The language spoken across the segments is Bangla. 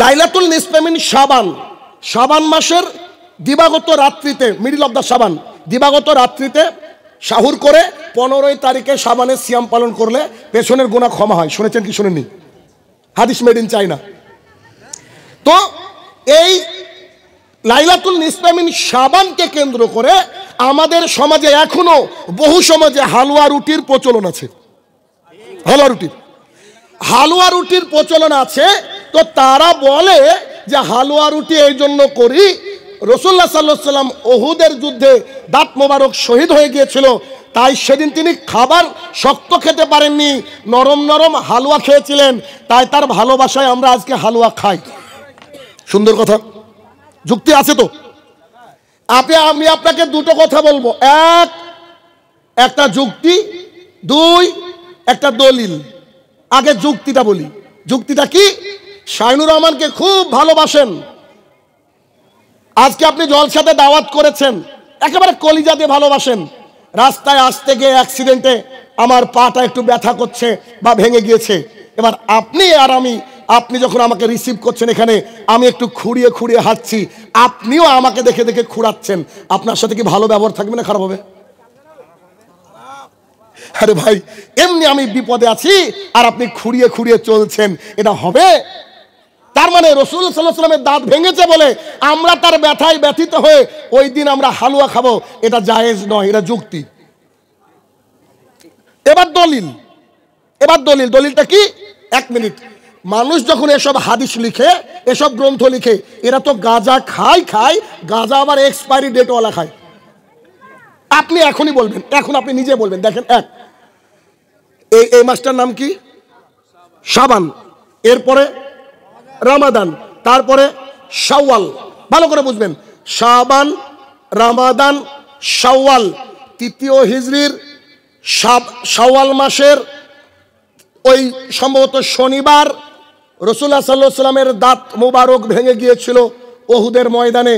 লাইলাতুল নিসফে মিন শাবান, শাবান মাসের দিবাগত রাত্রিতে, মিডল অফ দ্য শাবান, দিবাগত রাত্রিতে সাহুর করে 15 তারিখে শাবানের সিয়াম পালন করলে পেছনের গুনাহ ক্ষমা হয়। শুনেছেন কি শুনেননি? হাদিস মেড ইন চায়না। তো এই লাইলাতুল নিসফে মিন শাবানকে কেন্দ্র করে আমাদের সমাজে এখনো বহু সমাজে হালুয়া রুটির প্রচলন আছে। হালুয়া রুটির প্রচলন আছে। তো তারা বলে যে হালুয়া রুটি এই জন্য করি, রাসূলুল্লাহ সাল্লাল্লাহু আলাইহি সাল্লাম উহুদের যুদ্ধে দাঁত মোবারক শহীদ হয়ে গিয়েছিল, তাই সেদিন তিনি খাবার শক্ত খেতে পারেননি, নরম নরম হালুয়া খেয়েছিলেন, তাই তার ভালোবাসায় আমরা আজকে হালুয়া খাই। সুন্দর কথা, যুক্তি আছে তো? আমি আপনাকে দুটো কথা বলবো, একটা যুক্তি, দুই একটা দলিল। আগে যুক্তিটা বলি। যুক্তিটা কি? শাইনুর রহমানকে খুব ভালোবাসেন, আজকে আপনি জলসাতে দাওয়াত করেছেন, একেবারে কলিজা দিয়ে ভালোবাসেন। রাস্তায় আসতে গিয়ে অ্যাক্সিডেন্টে আমার পাটা একটু ব্যথা করছে বা ভেঙে গিয়েছে। এবার আপনি যখন আমাকে রিসিভ করছেন এখানে, আমি একটু খুঁড়িয়ে খুঁড়িয়ে হাঁটছি, আপনিও আমাকে দেখে দেখে খুঁড়াচ্ছেন, আপনার সাথে কি ভালো ব্যবহার থাকবে না খারাপ হবে? আরে ভাই, এমনি আমি বিপদে আছি আর আপনি খুঁড়িয়ে খুঁড়িয়ে চলছেন, এটা হবে? তার মানে রাসূল সাল্লাল্লাহু আলাইহি ওয়াসাল্লামের দাঁত ভেঙেছে বলে আমরা তার ব্যথায় ব্যথিত হয়ে ওই দিন আমরা হালুয়া খাবো, এটা জায়েজ নয়, এটা যুক্তি। এবার দলিলটা কি? 1 মিনিট। মানুষ যখন এসব হাদিস লিখে, এসব গ্রন্থ লিখে, এরা তো গাঁজা খায়, গাঁজা আবার এক্সপায়ারি ডেটওয়ালা খায়। আপনি এখনই বলবেন, এখন আপনি নিজে বলবেন, দেখেন এই মাসটার নাম কি? শাবান, এরপরে রমাদান, তারপরে শাওয়াল। ভালো করে বুঝবেন, শাবান, রমাদান, শাওয়াল। 3য় হিজরির শাওয়াল মাসের ওই সম্ভবত শনিবার রাসূলুল্লাহ সাল্লাল্লাহু আলাইহি ওয়াসাল্লামের দাঁত মোবারক ভেঙে গিয়েছিল উহুদের ময়দানে।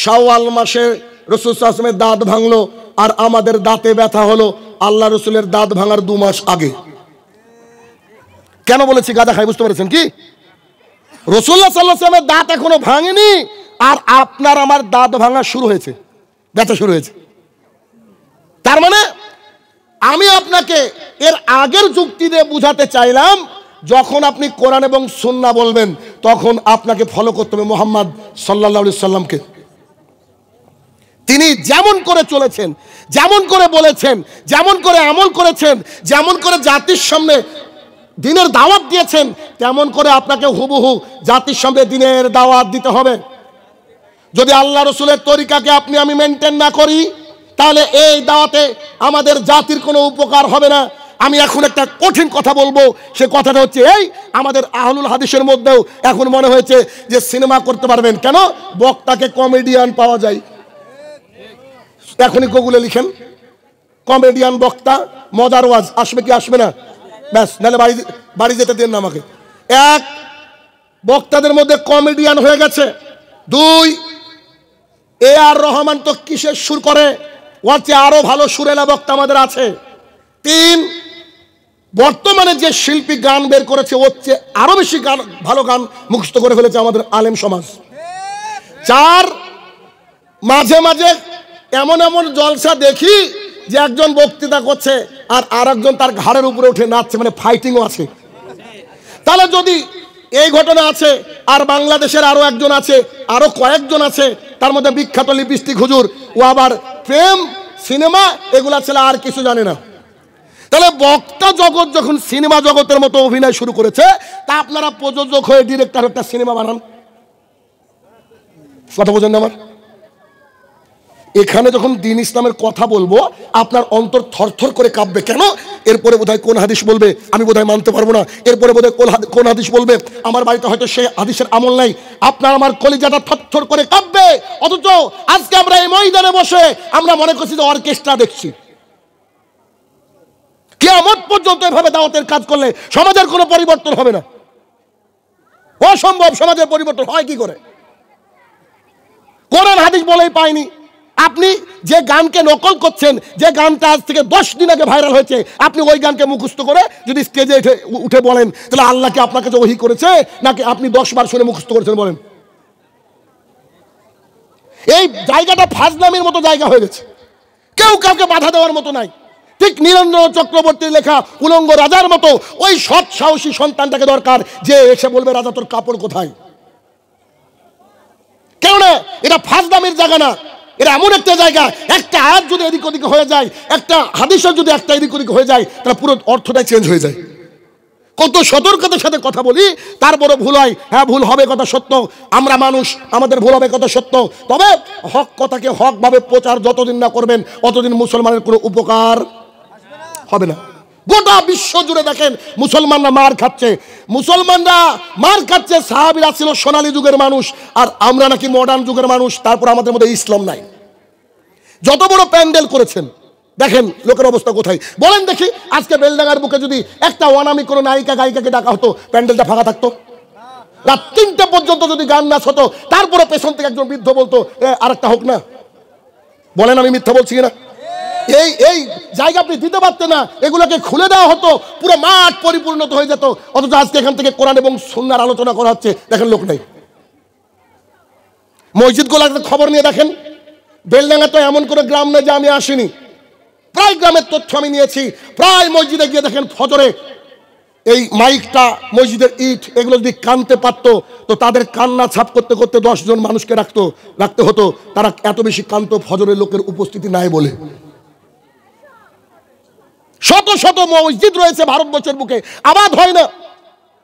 শাওয়াল মাসে রাসূল সাল্লাল্লাহু আলাইহি ওয়াসাল্লামের দাঁত ভাঙলো, আর আমাদের দাঁতে ব্যথা হলো আল্লাহ রসুলের দাঁত ভাঙার 2 মাস আগে। কেন বলেছি গাঁজা খাই বুঝতে পেরেছেন কি? রাসূলুল্লাহ সাল্লাল্লাহু আলাইহি ওয়াসাল্লামের দাঁত এখনো ভাঙেনি, আর আপনার আমার দাঁত ভাঙা শুরু হয়েছে, ব্যথা শুরু হয়েছে। তার মানে আমি আপনাকে এর আগের যুক্তি দিয়ে বুঝাতে চাইলাম, যখন আপনি কোরআন এবং সুন্নাহ বলবেন তখন আপনাকে ফলো করতে হবে মুহাম্মদ সাল্লাল্লাহু আলাইহি সাল্লামকে। তিনি যেমন করে চলেছেন, যেমন করে বলেছেন, যেমন করে আমল করেছেন, যেমন করে জাতির সামনে দিনের দাওয়াত দিয়েছেন, তেমন করে আপনাকে হুবহু জাতির সামনে দিনের দাওয়াত দিতে হবে। যদি আল্লাহ রসুলের তরিকাকে আমি মেনটেন না করি, তাহলে এই দাওয়াতে আমাদের জাতির কোনো উপকার হবে না। আমি এখন একটা কঠিন কথা বলবো, সে কথাটা হচ্ছে এই, আমাদের আহলুল হাদিসের মধ্যেও এখন মনে হয়েছে যে সিনেমা করতে পারবেন। কেন? বক্তাকে কমেডিয়ান পাওয়া যায়। এখনই গুগলে লিখেন কমেডিয়ান বক্তা, মজার ওয়াজ, আসবে কি আসবে না? ব্যাস, নাহলে বাড়ি যেতে দেন না আমাকে। 1, বক্তাদের মধ্যে কমেডিয়ান হয়ে গেছে। 2, AR রহমান তো কিসের সুর করে, ওর চেয়ে আরো ভালো সুরেলা বক্তা আমাদের আছে। 3, বর্তমানে যে শিল্পী গান বের করেছে ওর চেয়ে আরো বেশি ভালো গান মুখস্থ করে ফেলেছে আমাদের আলেম সমাজ। 4, মাঝে মাঝে এমন জলসা দেখি যে একজন বক্তৃতা করছে আর আরেকজন তার ঘাড়ের উপরে উঠে নাচছে, মানে ফাইটিংও আছে। তাহলে যদি এই ঘটনা আছে, আর বাংলাদেশের আরো একজন আছে, আরো কয়েকজন আছে, তার মধ্যে বিখ্যাত লিপস্টিক হুজুর, ও আবার প্রেম, সিনেমা এগুলা ছেলে আর কিছু জানে না। তাহলে বক্তা জগৎ যখন সিনেমা জগতের মতো অভিনয় শুরু করেছে, তা আপনারা প্রযোজক হয়ে ডিরেক্টর একটা সিনেমা বানান। কথা বোঝেন না আমার? এখানে যখন দ্বীন ইসলামের কথা বলবো আপনার অন্তর থরথর করে কাঁপবে। কেন? এরপরে বোধহয় কোন হাদিস বলবে আমি বোধহয় মানতে পারবো না, এরপরে বোধহয় কোন হাদিস বলবে আমার বাড়িতে হয়তো সেই হাদিসের আমল নাই। আপনার আমার কলিজাটা থরথর করে কাঁপবে। অথচ আজকে আমরা এই ময়দানে বসে আমরা মনে করছি যে অর্কেস্ট্রা দেখছি। কিয়ামত পর্যন্ত এভাবে দাওয়াতের কাজ করলে সমাজের কোনো পরিবর্তন হবে না, অসম্ভব। সমাজের পরিবর্তন হয় কি করে? কোরআন হাদিস বলেই পাইনি, আপনি যে গানকে নকল করছেন, যে গানটা আজ থেকে 10 দিন আগে ভাইরাল হয়েছে, আপনি ওই গানকে মুখস্থ করে যদি স্টেজে উঠে বলেন, তাহলে আল্লাহ কি আপনার কাছে ওহী করেছে নাকি আপনি 10 বার শুনে মুখস্থ করেছেন? বলেন। এই জায়গাটা ফাজলামির মতো জায়গা হয়ে গেছে, কেউ কাউকে বাধা দেওয়ার মতো নাই। ঠিক নীরেন্দ্র চক্রবর্তীর লেখা উলঙ্গ রাজার মতো ওই সৎ সাহসী সন্তানটাকে দরকার, যে এসে বলবে রাজা তোর কাপড় কোথায়। কেউ না, এটা ফাজলামির জায়গা না, এটা এমন একটা জায়গা, একটা আয়াত যদি এদিক ওদিক হয়ে যায়, একটা হাদিসও যদি একটা এদিক ওদিক হয়ে যায়, তাহলে পুরো অর্থটাই চেঞ্জ হয়ে যায়। কত সতর্কতার সাথে কথা বলি, তারপরে ভুল হয়। হ্যাঁ, ভুল হবে, কথা সত্য, আমরা মানুষ, আমাদের ভুল হবে, কথা সত্য। তবে হক কথাকে হকভাবে প্রচার যতদিন না করবেন, অতদিন মুসলমানের কোনো উপকার হবে না। গোটা বিশ্ব জুড়ে দেখেন মুসলমানরা মার খাচ্ছে, মুসলমানরা মার খাচ্ছে। সাহাবীরা ছিল সোনালী যুগের মানুষ, আর আমরা নাকি মডার্ন যুগের মানুষ। তারপর আমাদের মধ্যে ইসলাম নাই। যত বড় প্যান্ডেল করেছেন, দেখেন লোকের অবস্থা কোথায়। বলেন দেখি, আজকে বেলডাঙ্গার বুকে যদি একটা অনামী কোনো নায়িকা গায়িকাকে ডাকা হতো, প্যান্ডেলটা ফাঁকা থাকতো? রাত 3টে পর্যন্ত যদি গান নাচ হতো, তারপরে পেছন থেকে একজন বৃদ্ধ বলতো আরেকটা হোক না? বলেন আমি মিথ্যা বলছি না? এই জায়গা আপনি দিতে পারতেন না, এগুলোকে খুলে দেওয়া হতো, পুরো মাঠ পরিপূর্ণত হয়ে যেত। অথচ আজকে এখান থেকে কোরআন এবং সুন্নাহর আলোচনা করা হচ্ছে, দেখেন লোক নেই। মসজিদগুলোর খবর নিয়ে দেখেন, বেলডাঙ্গা তো এমন কোনো গ্রাম নেই যে আমি আসিনি, প্রায় গ্রামের তথ্য আমি নিয়েছি। প্রায় মসজিদে গিয়ে দেখেন ফজরে এই মাইকটা, মসজিদের ইট, এগুলো যদি কানতে পারতো তো তাদের কান্না ছাপ করতে করতে 10 জন মানুষকে রাখতে হতো। তারা এত বেশি কান্ত ফজরের লোকের উপস্থিতি নাই বলে। শত শত মসজিদ রয়েছে ভারতবর্ষের বুকে, আবাদ হয় না।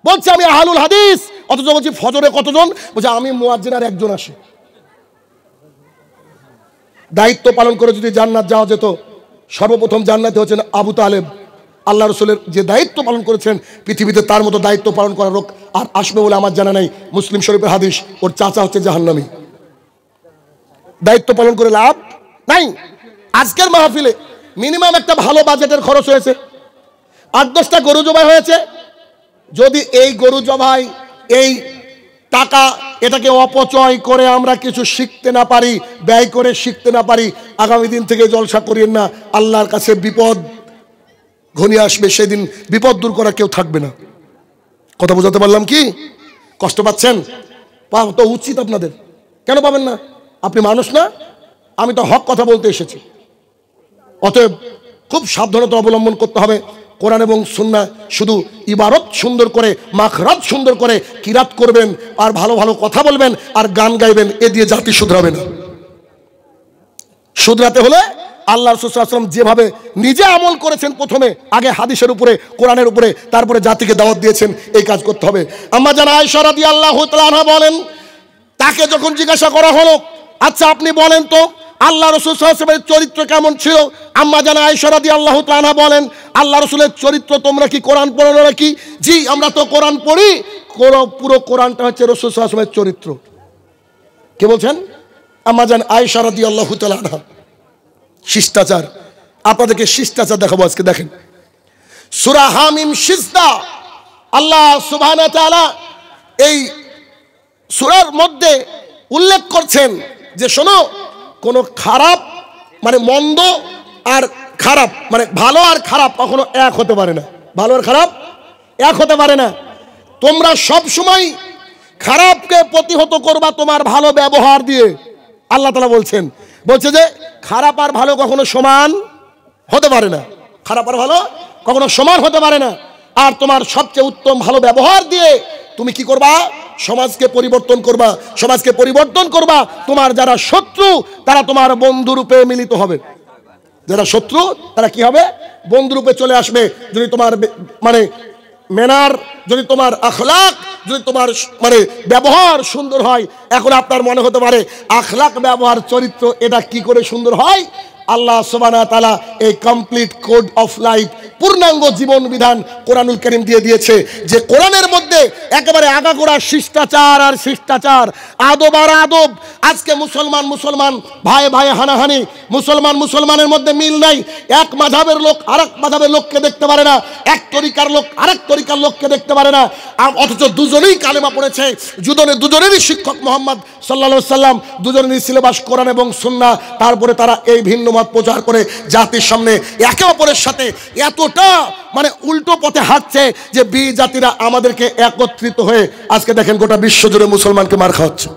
বলছে আমি আহলুল হাদিস, অথচ বলছি ফজরে কতজন? বলছে আমি মুয়াজ্জিন আর একজন আসে। দায়িত্ব পালন করে যদি জান্নাত যাওয়া যেত, সর্বপ্রথম জান্নাতে হচ্ছেন আবু তালেব। আল্লাহ রসুলের যে দায়িত্ব পালন করেছেন, পৃথিবীতে তার মতো দায়িত্ব পালন করার লোক আর আসবে বলে আমার জানা নাই। মুসলিম শরীফের হাদিস, ওর চাচা হচ্ছে জাহান্নামী। দায়িত্ব পালন করে লাভ নাই। আজকের মাহফিলে মিনিমাম একটা ভালো বাজেটের খরচ হয়েছে, 8-10টা গরু জবাই হয়েছে। যদি এই গরু জবাই, এই টাকা, এটাকে অপচয় করে আমরা কিছু শিখতে না পারি, ব্যয় করে শিখতে না পারি, আগামী দিন থেকে জলসা করিয়েন না, আল্লাহর কাছে বিপদ ঘনিয়ে আসবে। সেদিন বিপদ দূর করা কেউ থাকবে না। কথা বোঝাতে পারলাম কি? কষ্ট পাচ্ছেন? পাওয়া তো উচিত আপনাদের। কেন পাবেন না? আপনি মানুষ না? আমি তো হক কথা বলতে এসেছি। অতএব খুব সাবধানতা অবলম্বন করতে হবে। কোরআন এবং সুন্নাহ শুধু ইবারত সুন্দর করে, মাখরাজ সুন্দর করে কিরাত করবেন, আর ভালো ভালো কথা বলবেন, আর গান গাইবেন, এ দিয়ে জাতি শুধরাবে না। শুধরাতে হলে আল্লাহ রাসূল সাল্লাল্লাহু আলাইহি ওয়াসাল্লাম যেভাবে নিজে আমল করেছেন, প্রথমে আগে হাদিসের উপরে, কোরআনের উপরে, তারপরে জাতিকে দাওয়াত দিয়েছেন, এই কাজ করতে হবে। আম্মা জান আয়েশা রাদিয়াল্লাহু তাআলা আনহা বলেন, তাকে যখন জিজ্ঞাসা করা হলো, আচ্ছা আপনি বলেন তো আল্লাহ রাসূল সাল্লাল্লাহু আলাইহি ওয়াসাল্লামের চরিত্র কেমন ছিল? আম্মা জান আয়েশা রাদিয়াল্লাহু তাআলা আনহা বলেন, আল্লাহ রাসূলের চরিত্র, তোমরা কি কোরআন পড়ো নাকি? জি, আমরা তো কোরআন পড়ি। পুরো কোরআনটা হচ্ছে রাসূল সাল্লাল্লাহু আলাইহি ওয়াসাল্লামের চরিত্র। কে বলছেন? আম্মা জান আয়েশা রাদিয়াল্লাহু তাআলা আনহা। শিষ্টাচার, আপনাদেরকে শিষ্টাচার দেখাবো আজকে। দেখেন সূরা হামিম সিজদা, আল্লাহ সুবহানাহু ওয়া তাআলা এই সূরার মধ্যে উল্লেখ করছেন যে শোনো, কোনো খারাপ মানে মন্দ আর খারাপ মানে ভালো আর খারাপ কখনো এক হতে পারে না। ভালো আর খারাপ এক হতে পারে না। তোমরা সব সময় খারাপকে প্রতিহত করবা তোমার ভালো ব্যবহার দিয়ে। আল্লাহ তাআলা বলছে যে খারাপ আর ভালো কখনো সমান হতে পারে না। খারাপ আর ভালো কখনো সমান হতে পারে না। আর তোমার সবচেয়ে উত্তম ভালো ব্যবহার দিয়ে তুমি কি করবা? সমাজকে পরিবর্তন করবা। সমাজকে পরিবর্তন করবা। তোমার যারা শত্রু তারা তোমার বন্ধুরূপে মিলিত হবে। যারা শত্রু তারা কি হবে? বন্ধুরূপে চলে আসবে। যদি তোমার মানে ম্যানার, যদি তোমার আখলাক, যদি তোমার মানে ব্যবহার সুন্দর হয়। এখন আপনার মনে হতে পারে আখলাক, ব্যবহার, চরিত্র এটা কি করে সুন্দর হয়? আল্লাহ সুবহানাহু ওয়া তাআলা এই কমপ্লিট কোড অফ লাইফ, পূর্ণাঙ্গ জীবন বিধান কোরআনুল কারীম দিয়ে দিয়েছে, যে কোরআনের মধ্যে একেবারে আগাগোড়া শিষ্টাচার আর শিষ্টাচার, আদব আর আদব। আজকে মুসলমান ভাই ভাই হানাহানি, মুসলমানের মধ্যে মিল নাই। এক মাযহাবের লোক আরেক মাযহাবের লোককে দেখতে পারে না, এক তরিকার লোক আরেক তরিকার লোককে দেখতে পারে না, অথচ দুজনেই কালেমা পড়েছে, দুজনেরই শিক্ষক মুহাম্মদ সাল্লাল্লাহু আলাইহি সাল্লাম, দুজনেরই সিলেবাস কোরআন এবং সুন্নাহ। তারপরে তারা এই ভিন্ন মত প্রচার করে জাতির সামনে একে অপরের সাথে এতটা মানে উল্টো পথে হাঁটছে যে জাতিরা আমাদেরকে একত্রিত হয়ে আজকে দেখেন গোটা বিশ্ব জুড়ে মুসলমানকে মার খাওয়াচ্ছে।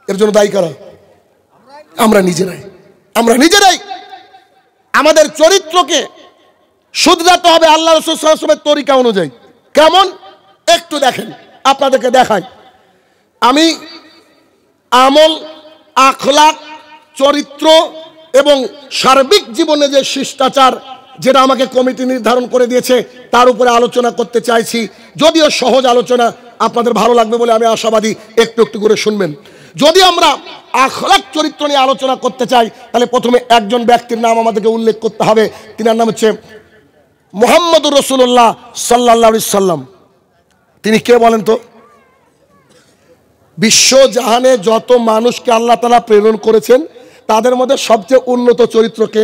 এর জন্য দায়ী কারা? আমরা নিজেরাই। আমাদের চরিত্রকে শুধরাতে হবে আল্লাহ রাসূল সাল্লাল্লাহু আলাইহি ওয়াসাল্লামের তরিকা অনুযায়ী। কেমন? একটু দেখেন, আপনাদেরকে দেখাই। আমি আমল, আখলাক, চরিত্র এবং সার্বিক জীবনে যে শিষ্টাচার, যেটা আমাকে কমিটি নির্ধারণ করে দিয়েছে, তার উপরে আলোচনা করতে চাইছি। যদিও সহজ আলোচনা, আপনাদের ভালো লাগবে বলে আমি আশাবাদী। একটু একটু করে শুনবেন। যদি আমরা আখলাক চরিত্র নিয়ে আলোচনা করতে চাই, তাহলে প্রথমে একজন ব্যক্তির নাম আমাদেরকে উল্লেখ করতে হবে। তিনার নাম হচ্ছে মুহাম্মদুর রাসূলুল্লাহ সাল্লাল্লাহু আলাইহি সাল্লাম। তিনি কে বলেন তো? বিশ্ব জাহানে যত মানুষকে আল্লাহ তাআলা প্রেরণ করেছেন, তাদের মধ্যে সবচেয়ে উন্নত চরিত্রকে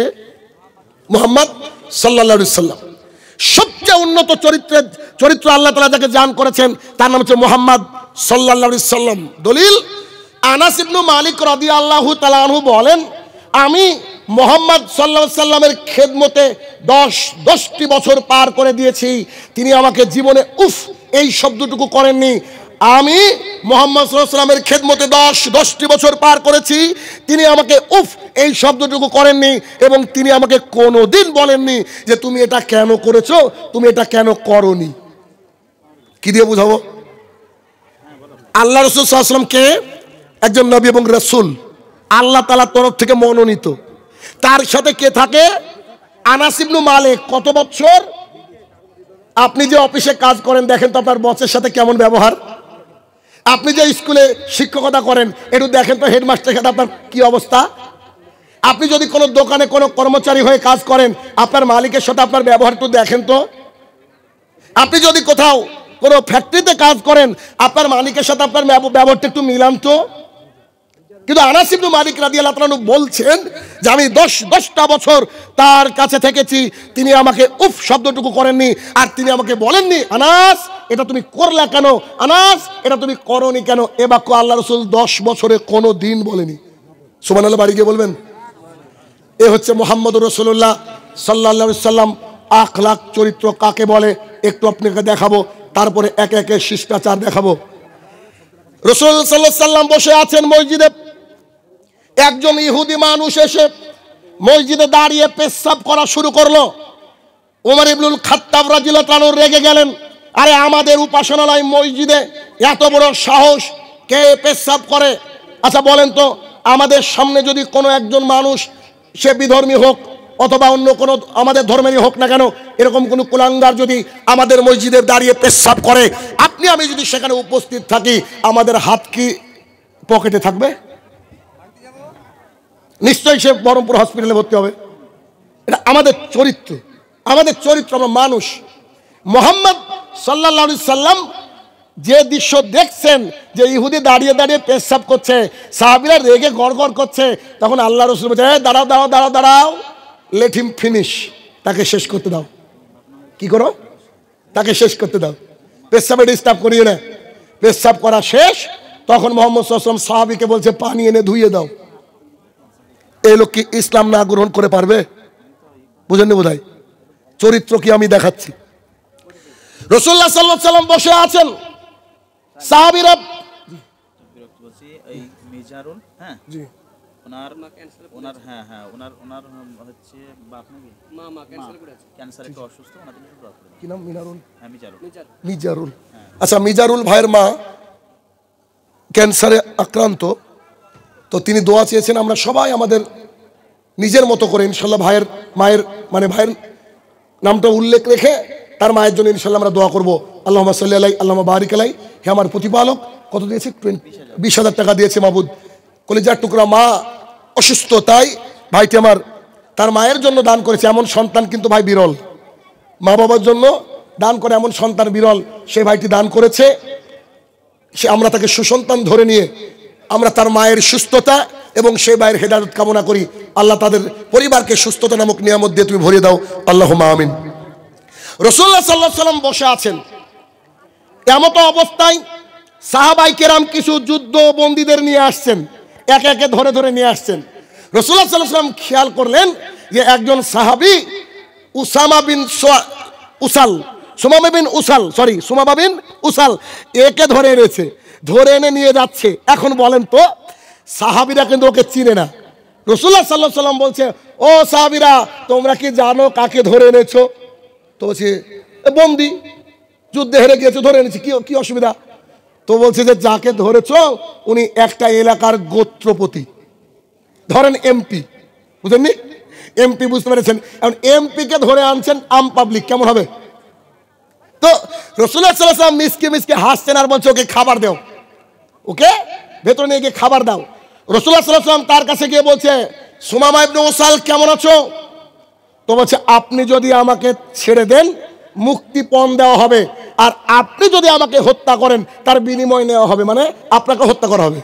মুহাম্মদ সাল্লাল্লাহু আলাইহি সাল্লাম। সবচেয়ে উন্নত চরিত্র আল্লাহ তাআলা যাকে দান করেছেন, তার নাম হচ্ছে মুহাম্মদ সাল্লাল্লাহু আলাইহি সাল্লাম। দলিল, আনাস ইবনে মালিক রাদিয়াল্লাহু তাআলা আনহু বলেন, আমি মুহাম্মদ সাল্লাল্লাহু আলাইহি সাল্লামের খেদমতে 10টি বছর পার করে দিয়েছি। তিনি আমাকে জীবনে উফ এই শব্দটুকু করেননি। আমি মুহাম্মদ সাল্লাল্লাহু আলাইহি সাল্লামের খেদমতে 10টি বছর পার করেছি, তিনি আমাকে উফ এই শব্দটুকু করেননি, এবং তিনি আমাকে কোনোদিন বলেননি যে তুমি এটা কেন করেছো, তুমি এটা কেন করনি। কি দিয়ে বুঝাবো? আল্লাহ রাসূল সাল্লাল্লাহু আলাইহি ওয়াসাল্লাম কে? একজন নবী এবং রাসূল, আল্লাহ তাআলার তরফ থেকে মনোনীত। তার সাথে কে থাকে? আনাস ইবনে মালিক। কত বছর? আপনি যে অফিসে কাজ করেন, দেখেন তো আপনার বসের সাথে কেমন ব্যবহার। আপনি যে স্কুলে শিক্ষকতা করেন, একটু দেখেন তো হেডমাস্টারের সাথে আপনার কি অবস্থা। আপনি যদি কোনো দোকানে কোনো কর্মচারী হয়ে কাজ করেন, আপনার মালিকের সাথে আপনার ব্যবহার একটু দেখেন তো। আপনি যদি কোথাও কোনো ফ্যাক্টরিতে কাজ করেন, আপনার মালিকের সাথে আপনার ব্যবহারটা একটু মিলান তো। কিন্তু আনাস ইবনে মালিক রাদিয়াল্লাহু তাআলা বলছেন যে আমি 10টা বছর তার কাছে থেকেছি, তিনি আমাকে উফ শব্দটুকু করেননি। আর তিনি আমাকে বলেননি, আনাস এটা তুমি করলা কেন, আনাস এটা তুমি করনি কেন। এ বাক্য আল্লাহ রাসূল 10 বছরে কোনো দিন বলেনি। সুবহানাল্লাহ, বাড়ি গিয়ে বলবেন। এ হচ্ছে মুহাম্মদুর রাসূলুল্লাহ সাল্লাল্লাহু আলাইহি সাল্লাম। আখলাক চরিত্র কাকে বলে একটু আপনাকে দেখাবো, তারপরে একে একে শিষ্টাচার দেখাবো। রাসূল সাল্লাল্লাহু আলাইহি সাল্লাম বসে আছেন মসজিদে। একজন ইহুদি মানুষ এসে মসজিদে দাঁড়িয়ে পেশাব করা শুরু করলো। ওমর ইবনুল খাত্তাব রাদিয়াল্লাহু তাআলা রেগে গেলেন, আরে আমাদের উপাসনালয় মসজিদে এত বড় সাহস, কে পেশাব করে? আচ্ছা বলেন তো, আমাদের সামনে যদি কোনো একজন মানুষ, সে বিধর্মী হোক অথবা অন্য কোনো আমাদের ধর্মেরই হোক না কেন, এরকম কোনো কুলাঙ্গার যদি আমাদের মসজিদে দাঁড়িয়ে পেশাব করে, আপনি আমি যদি সেখানে উপস্থিত থাকি, আমাদের হাত কি পকেটে থাকবে? নিশ্চয়ই সে বহরমপুর হসপিটালে ভর্তি হবে। এটা আমাদের চরিত্র, আমরা মানুষ। মুহাম্মদ সাল্লাল্লাহু আলাইহি সাল্লাম যে দৃশ্য দেখছেন, যে ইহুদি দাঁড়িয়ে দাঁড়িয়ে পেশাব করছে, সাহাবীরা রেগে গড়গড় করছে, তখন আল্লাহ রাসূল বলছে, দাঁড়াও, লেট হিম ফিনিশ, তাকে শেষ করতে দাও। কি করো? তাকে শেষ করতে দাও। পেশাবে ডিস্টার্ব করিও না। পেশাব করা শেষ, তখন মুহাম্মদ সাল্লাল্লাহু আলাইহি ওয়াসাল্লাম সাহাবীকে বলছে, পানি এনে ধুইয়ে দাও। এই লোক কি ইসলাম না গ্রহণ করে পারবে? বুঝেননি বোধহয়। চরিত্র কি আমি দেখাচ্ছি। রাসূলুল্লাহ সাল্লাল্লাহু আলাইহি ওয়াসাল্লাম বসে আছেন, সাহাবীরা বলছি এই মিজারুল, হ্যাঁ জি, ওনার হচ্ছে বাপ নাকি মা ক্যান্সার করেছে, ক্যান্সারে একটু অসুস্থ, ওনাদের জন্য দোয়া করবেন। কি নাম? মিনারুল? হ্যাঁ মিজারুল। আচ্ছা, মিজারুল ভাইয়ের মা ক্যান্সারে আক্রান্ত, তো তিনি দোয়া চেয়েছেন। আমরা সবাই আমাদের নিজের মতো করে ইনশাল্লাহ ভাইয়ের নামটা উল্লেখ রেখে তার মায়ের জন্য ইনশাল্লাহ আমরা দোয়া করবো। আল্লাহুম্মা সাল্লি আলাইহি, আল্লাহুম্মা বারিক আলাইহি। হে আমার প্রতিপালক, কত দিয়েছে? 20,000 টাকা দিয়েছে। মাবুদ, কলিজার টুকরা মা অসুস্থ, তাই ভাইটি আমার তার মায়ের জন্য দান করেছে এমন সন্তান কিন্তু ভাই বিরল। মা বাবার জন্য দান করে এমন সন্তান বিরল। সে ভাইটি দান করেছে, আমরা তাকে সুসন্তান ধরে নিয়ে আমরা তার মায়ের সুস্থতা এবং সে ভাইয়ের হেদায়েত কামনা করি। আল্লাহ তাদের পরিবারকে সুস্থতা নামক নিয়ামত দিয়ে তুমি ভরিয়ে দাও, আল্লাহুম্মা আমিন। রাসূলুল্লাহ সাল্লাল্লাহু আলাইহি ওয়াসাল্লাম বসে আছেন, এমত অবস্থায় সাহাবাই কেরাম কিছু যুদ্ধ বন্দীদের নিয়ে আসছেন, একে একে ধরে ধরে নিয়ে আসছেন। রাসূলুল্লাহ সাল্লাল্লাহু আলাইহি ওয়াসাল্লাম খেয়াল করলেন যে একজন সাহাবী সুমামা বিন উসাল একে ধরে এনেছে, ধরে এনে নিয়ে যাচ্ছে। এখন বলেন তো সাহাবীরা কিন্তু ওকে চিনে না। রাসূলুল্লাহ সাল্লাল্লাহু আলাইহি ওয়াসাল্লাম বলছে, ও সাহাবীরা তোমরা কি জানো কাকে ধরে এনেছো? তো বলছে বন্দী, যুদ্ধে হেরে গিয়েছে, ধরে এনেছি, কি অসুবিধা? তো বলছে যে যাকে ধরেছো উনি একটা এলাকার গোত্রপতি, ধরেন এমপি, বুঝলেননি? এমপি বুঝতে পেরেছেন? এখন এমপি কে ধরে আনছেন আম পাবলিক, কেমন হবে? তো রাসূলুল্লাহ সাল্লাল্লাহু আলাইহি ওয়াসাল্লাম মিসকে হাসছেন আর বলছে ওকে খাবার দাও, ওকে ভেতরে নিয়ে গিয়ে খাবার দাও। রাসূলুল্লাহ সাল্লাল্লাহু আলাইহি ওয়াসাল্লাম তার কাছে গিয়ে বলছে, সুমামা ইবনে উসাল কেমন আছো? তো বলছে আপনি যদি আমাকে ছেড়ে দেন মুক্তিপণ দেওয়া হবে, আর আপনি যদি আমাকে হত্যা করেন তার বিনিময় নেওয়া হবে, মানে আপনাকে হত্যা করা হবে।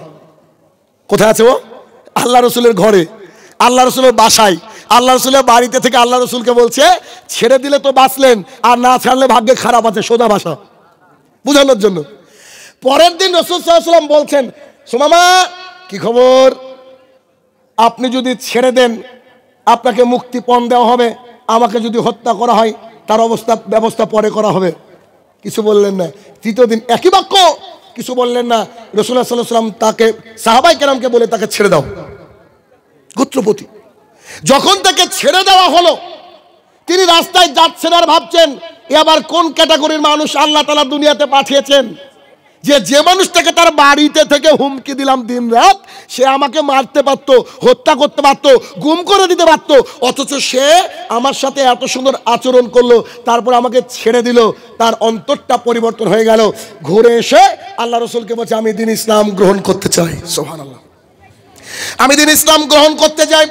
কোথায় আছে ও? আল্লাহ রসুলের ঘরে, আল্লাহ রসুলের বাসায়, আল্লাহ রসুলের বাড়িতে থেকে আল্লাহ রসুলকে বলছে ছেড়ে দিলে তো বাঁচলেন, আর না ছাড়লে ভাগ্যে খারাপ আছে, সোজা ভাষা বুঝানোর জন্য। পরের দিন রাসূল সাল্লাল্লাহু আলাইহি ওয়াসাল্লাম বলছেন, সুমামা কি খবর? আপনি যদি ছেড়ে দেন আপনাকে মুক্তিপণ দেওয়া হবে, আমাকে যদি হত্যা করা হয় তার ব্যবস্থা পরে করা হবে। কিছু বললেন না। তৃতীয় দিন একই বাক্য, কিছু বললেন না। রাসূলুল্লাহ সাল্লাল্লাহু আলাইহি ওয়াসাল্লাম তাকে সাহাবায়ে কেরামকে বলে তাকে ছেড়ে দাও, গোত্রপতি। যখন তাকে ছেড়ে দেওয়া হলো, তিনি রাস্তায় যাচ্ছেন আর ভাবছেন এ আবার কোন ক্যাটাগরির মানুষ আল্লাহ তাআলা দুনিয়াতে পাঠিয়েছেন, যে মানুষটাকে তার বাড়িতে থেকে হুমকি দিলাম দিন রাত, সে আমাকে মারতে পারতো, হত্যা করতে পারতো, গুম করে দিতে পারতো, অথচ সে আমার সাথে এত সুন্দর আচরণ করলো, তারপর আমাকে ছেড়ে দিল। তার অন্তরটা পরিবর্তন হয়ে গেল। ঘুরে এসে আল্লাহ রসুলকে বলছে আমি দ্বীন ইসলাম গ্রহণ করতে চাই। সুবহানাল্লাহ, আমি দ্বীন ইসলাম গ্রহণ করতে চাই।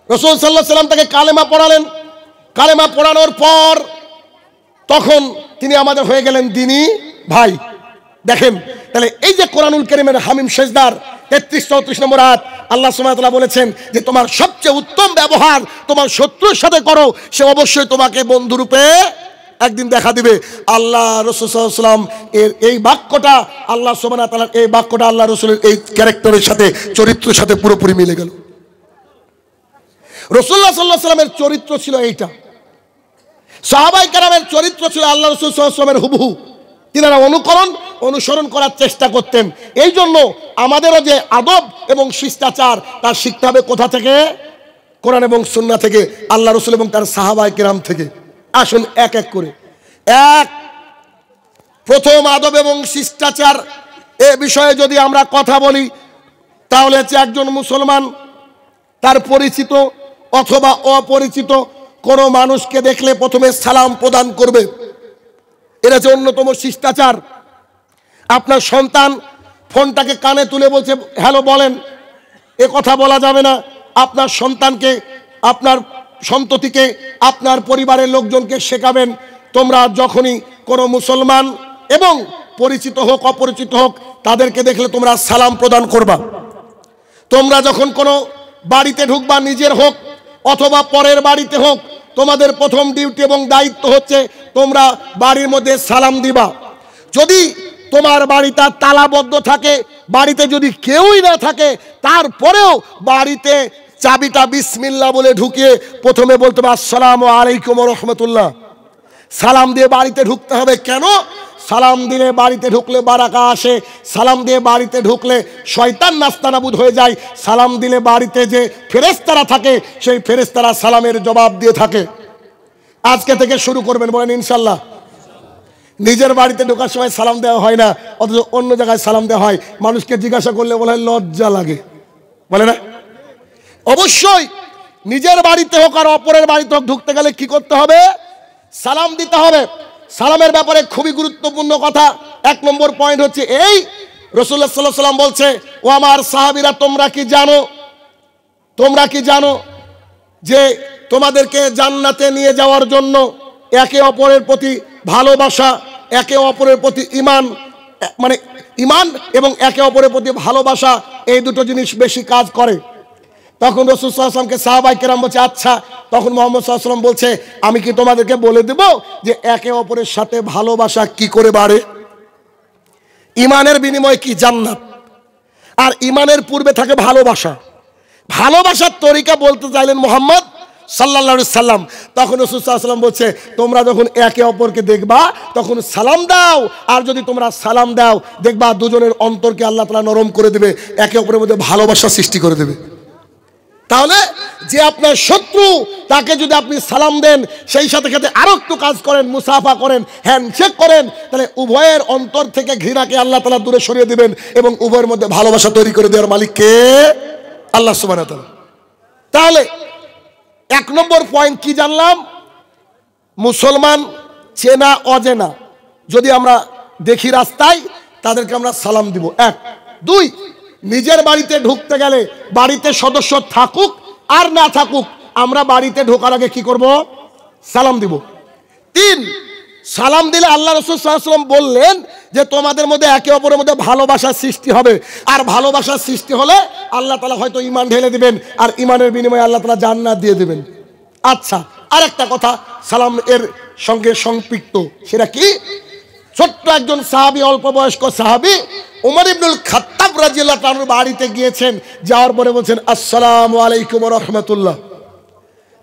রাসূল সাল্লাল্লাহু আলাইহি ওয়াসাল্লাম তাকে কালেমা পড়ালেন। কালেমা পড়ানোর পর তখন তিনি আমাদের হয়ে গেলেন দ্বীনী ভাই। দেখেন তাহলে এই যে কোরআনুল কারীমের হামিম সেজদার 33-34 নম্বর আয়াত, আল্লাহ সুবহানাহু ওয়া তাআলা বলেছেন যে তোমার সবচেয়ে উত্তম ব্যবহার তোমার শত্রুর সাথে করো, সে অবশ্যই তোমাকে বন্ধুরূপে একদিন দেখা দিবে। আল্লাহ রাসূল সাল্লাল্লাহু আলাইহি ওয়াসাল্লাম এর এই বাক্যটা, আল্লাহ সুবহানাহু ওয়া তাআলার এই বাক্যটা আল্লাহ রাসূলের এই ক্যারেক্টারের সাথে, চরিত্রের সাথে পুরোপুরি মিলে গেল। রাসূলুল্লাহ সাল্লাল্লাহু আলাইহি ওয়াসাল্লামের চরিত্র ছিল এইটা, সাহাবায়ে কেরামের চরিত্র ছিল আল্লাহ রাসূল সাল্লাল্লাহু আলাইহি ওয়াসাল্লামের হুবহু। তিনারা অনুসরণ করার চেষ্টা করতেন। এই জন্য আমাদেরও যে আদব এবং শিষ্টাচার তা শিখতে হবে কোথা থেকে? কোরআন এবং সুন্নাহ থেকে, আল্লাহ রাসূল এবং তার সাহাবায়ে কেরাম থেকে। আসুন এক এক করে। প্রথম আদব এবং শিষ্টাচার এ বিষয়ে যদি আমরা কথা বলি, তাহলে হচ্ছে একজন মুসলমান তার পরিচিত অথবা অপরিচিত কোনো মানুষকে দেখলে প্রথমে সালাম প্রদান করবে। এটা হচ্ছে অন্যতম শিষ্টাচার। আপনার সন্তান ফোনটাকে কানে তুলে বলছে হ্যালো বলেন, এ কথা বলা যাবে না। আপনার সন্তানকে, আপনার সন্ততিকে, আপনার পরিবারের লোকজনকে শেখাবেন তোমরা যখনই কোনো মুসলমান এবং পরিচিত হোক অপরিচিত হোক তাদেরকে দেখলে তোমরা সালাম প্রদান করবা। তোমরা যখন কোনো বাড়িতে ঢুকবা, নিজের হোক অথবা পরের বাড়িতে হোক, তোমাদের প্রথম ডিউটি এবং দায়িত্ব হচ্ছে তোমরা বাড়ির মধ্যে সালাম দিবা। যদি তোমার বাড়িটা তালাবদ্ধ থাকে, বাড়িতে যদি কেউই না থাকে, তারপরেও বাড়িতে চাবিটা বিসমিল্লাহ বলে ঢুকিয়ে প্রথমে বলতে হবে আসসালামু আলাইকুম ওয়া রাহমাতুল্লাহ। সালাম দিয়ে বাড়িতে ঢুকতে হবে। কেন? সালাম দিলে বাড়িতে ঢুকলে বারাকা আসে, সালাম দিয়ে বাড়িতে ঢুকলে শয়তান নাস্তানাবুদ হয়ে যায়। সালাম দিলে বাড়িতে যে ফেরেশতারা থাকে সেই ফেরেশতারা সালামের জবাব দিয়ে থাকে। আজকে থেকে শুরু করবেন, বলেন ইনশাল্লাহ। নিজের বাড়িতে ঢোকার সময় সালাম দেওয়া হয় না, অথচ অন্য জায়গায় সালাম দেওয়া হয়। মানুষকে জিজ্ঞাসা করলে বলে হয় লজ্জা লাগে, বলে না? অবশ্যই নিজের বাড়িতে হোক আর অপরের বাড়িতে হোক ঢুকতে গেলে কি করতে হবে? সালাম দিতে হবে। সালামের ব্যাপারে খুবই গুরুত্বপূর্ণ কথা। 1 নম্বর পয়েন্ট হচ্ছে এই, রাসূলুল্লাহ সাল্লাল্লাহু আলাইহি ওয়াসাল্লাম বলছে ও আমার সাহাবীরা তোমরা কি জানো যে তোমাদেরকে জান্নাতে নিয়ে যাওয়ার জন্য একে অপরের প্রতি ভালোবাসা, একে অপরের প্রতি ঈমান, মানে ঈমান এবং একে অপরের প্রতি ভালোবাসা, এই দুটো জিনিস বেশি কাজ করে। তখন রাসূল সাল্লাল্লাহু আলাইহি ওয়াসাল্লামকে সাহাবায়ে কেরাম বলছে, আচ্ছা, তখন মুহাম্মদ সাল্লাল্লাহু আলাইহি ওয়াসাল্লাম বলছে, আমি কি তোমাদেরকে বলে দেব যে একে অপরের সাথে ভালোবাসা কি করে বাড়ে? ঈমানের বিনিময়ে কি? জান্নাত। আর ঈমানের পূর্বে থাকে ভালোবাসা। ভালোবাসার তরিকা বলতে চাইলেন মুহাম্মদ সাল্লাল্লাহু আলাইহি সাল্লাম। তখন রাসূল সাল্লাল্লাহু আলাইহি ওয়াসাল্লাম বলছে, তোমরা যখন একে অপরকে দেখবা তখন সালাম দাও, আর যদি তোমরা সালাম দাও দেখবা দুজনের অন্তরকে আল্লাহ তাআলা নরম করে দেবে, একে অপরের মধ্যে ভালোবাসা সৃষ্টি করে দেবে। তাহলে যে আপনার শত্রু, তাকে যদি আপনি সালাম দেন, সেই সাথে সাথে আরো একটু কাজ করেন, মুসাফা করেন, হ্যান্ডশেক করেন, তাহলে উভয়ের অন্তর থেকে ঘৃণাকে আল্লাহ তাআলা দূরে সরিয়ে দিবেন এবং উভয়ের মধ্যে ভালোবাসা তৈরি করে দেওয়ার মালিক কে? আল্লাহ সুবহানাহু ওয়া তাআলা। তাহলে 1 নম্বর পয়েন্ট কি জানলাম? মুসলমান চেনা অচেনা যদি আমরা দেখি রাস্তায়, তাদেরকে আমরা সালাম দিব। 1। 2, নিজের বাড়িতে ঢুকতে গেলে, বাড়িতে সদস্য থাকুক আর না থাকুক, আমরা বাড়িতে ঢোকার আগে কি করব? সালাম দিব। 3, সালাম দিলে আল্লাহ রাসূল সাল্লাল্লাহু আলাইহি ওয়াসাল্লাম বললেন যে তোমাদের মধ্যে একে অপরের মধ্যে ভালোবাসার সৃষ্টি হবে, আর ভালোবাসার সৃষ্টি হলে আল্লাহ তাআলা হয়তো ঈমান ঢেলে দিবেন, আর ঈমানের বিনিময়ে আল্লাহ তাআলা জান্নাত দিয়ে দিবেন। আচ্ছা, আরেকটা কথা সালাম এর সঙ্গে সম্পৃক্ত, সেটা কি? ছোট্ট একজন সাহাবী, অল্প বয়স্ক সাহাবী ওমর ইবনুল খাত্তাব রাদিয়াল্লাহু তাআলা বাড়িতে গিয়েছেন, যাওয়ার পরে বলছেন আসসালামু আলাইকুম ওয়া রাহমাতুল্লাহ,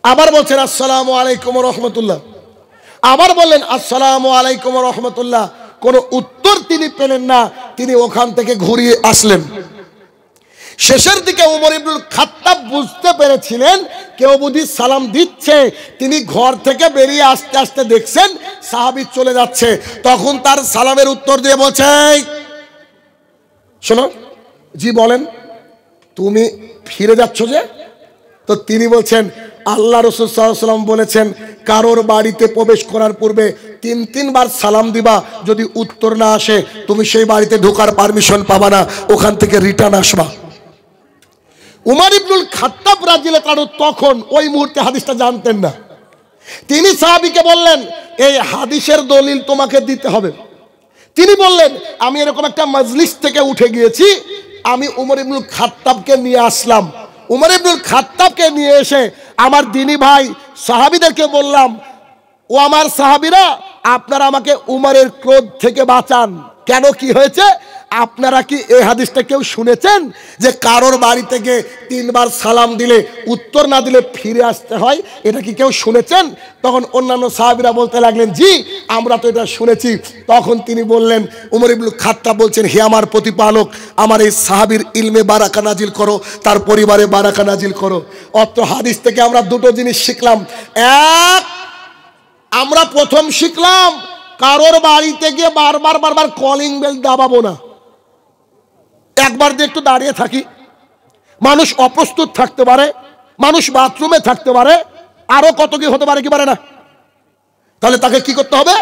আবার বলছেন আসসালামু আলাইকুম ওয়া রাহমাতুল্লাহ, আবার বললেন আসসালামু আলাইকুম ওয়া রাহমাতুল্লাহ। কোনো উত্তর তিনি পেলেন না, তিনি ওখান থেকে ঘুরিয়ে আসলেন। শেষের দিকে ওমর ইবনুল খাত্তাব বুঝতে পেরেছিলেন কেউ বুঝি সালাম দিচ্ছে, তিনি ঘর থেকে বেরিয়ে আসতে আসতে দেখছেন সাহাবী চলে যাচ্ছে, তখন তার সালামের উত্তর দিয়ে বলছে, শোনো, জি বলেন, তুমি ফিরে যাচ্ছ যে? তো তিনি বলছেন, আল্লাহ রাসূল সাল্লাল্লাহু আলাইহি ওয়াসাল্লাম বলেছেন কারোর বাড়িতে প্রবেশ করার পূর্বে 3 বার সালাম দিবা, যদি উত্তর না আসে তুমি সেই বাড়িতে ঢোকার পারমিশন পাবা না, ওখান থেকে রিটার্ন আসবা। উমর ইবনুল খাত্তাব রাদিয়াল্লাহু তাআলা তখন ওই মুহূর্তে হাদিসটা জানতেন না, তিনি সাহাবীকে বললেন এই হাদিসের দলিল তোমাকে দিতে হবে। তিনি বললেন আমি এরকম একটা মজলিস থেকে উঠে গিয়েছি, আমি উমর ইবনুল খাত্তাবকে নিয়ে আসলাম, উমর ইবনুল খাত্তাবকে নিয়ে এসে আমার দিনী ভাই সাহাবীদেরকে বললাম, ও আমার সাহাবীরা, আপনারা আমাকে উমরের ক্রোধ থেকে বাঁচান। কেন, কি হয়েছে? আপনারা কি এই হাদিসটা কেউ শুনেছেন যে কারোর বাড়ি থেকে 3 বার সালাম দিলে উত্তর না দিলে ফিরে আসতে হয়? এটা কি কেউ শুনেছেন? তখন অন্যান্য সাহাবীরা বলতে লাগলেন, জি আমরা তো এটা শুনেছি। তখন তিনি বললেন, উমর ইবনুল খাত্তাব বলছেন, হে আমার প্রতিপালক, আমার এই সাহাবীর ইলমে বারাকা নাজিল করো, তার পরিবারে বারাকা নাজিল করো। অত্র হাদিস থেকে আমরা দুটো জিনিস শিখলাম। এক, আমরা প্রথম শিখলাম কারোর বাড়িতে গিয়ে বারবার কলিং বেল দাবাবো না। একবার দিয়ে একটু দাঁড়িয়ে থাকি, মানুষ অপ্রস্তুত থাকতে পারে, মানুষ বাথরুমে থাকতে পারে, আরো কত কি হতে পারে, কি পারে না? তাহলে তাকে কি করতে হবে?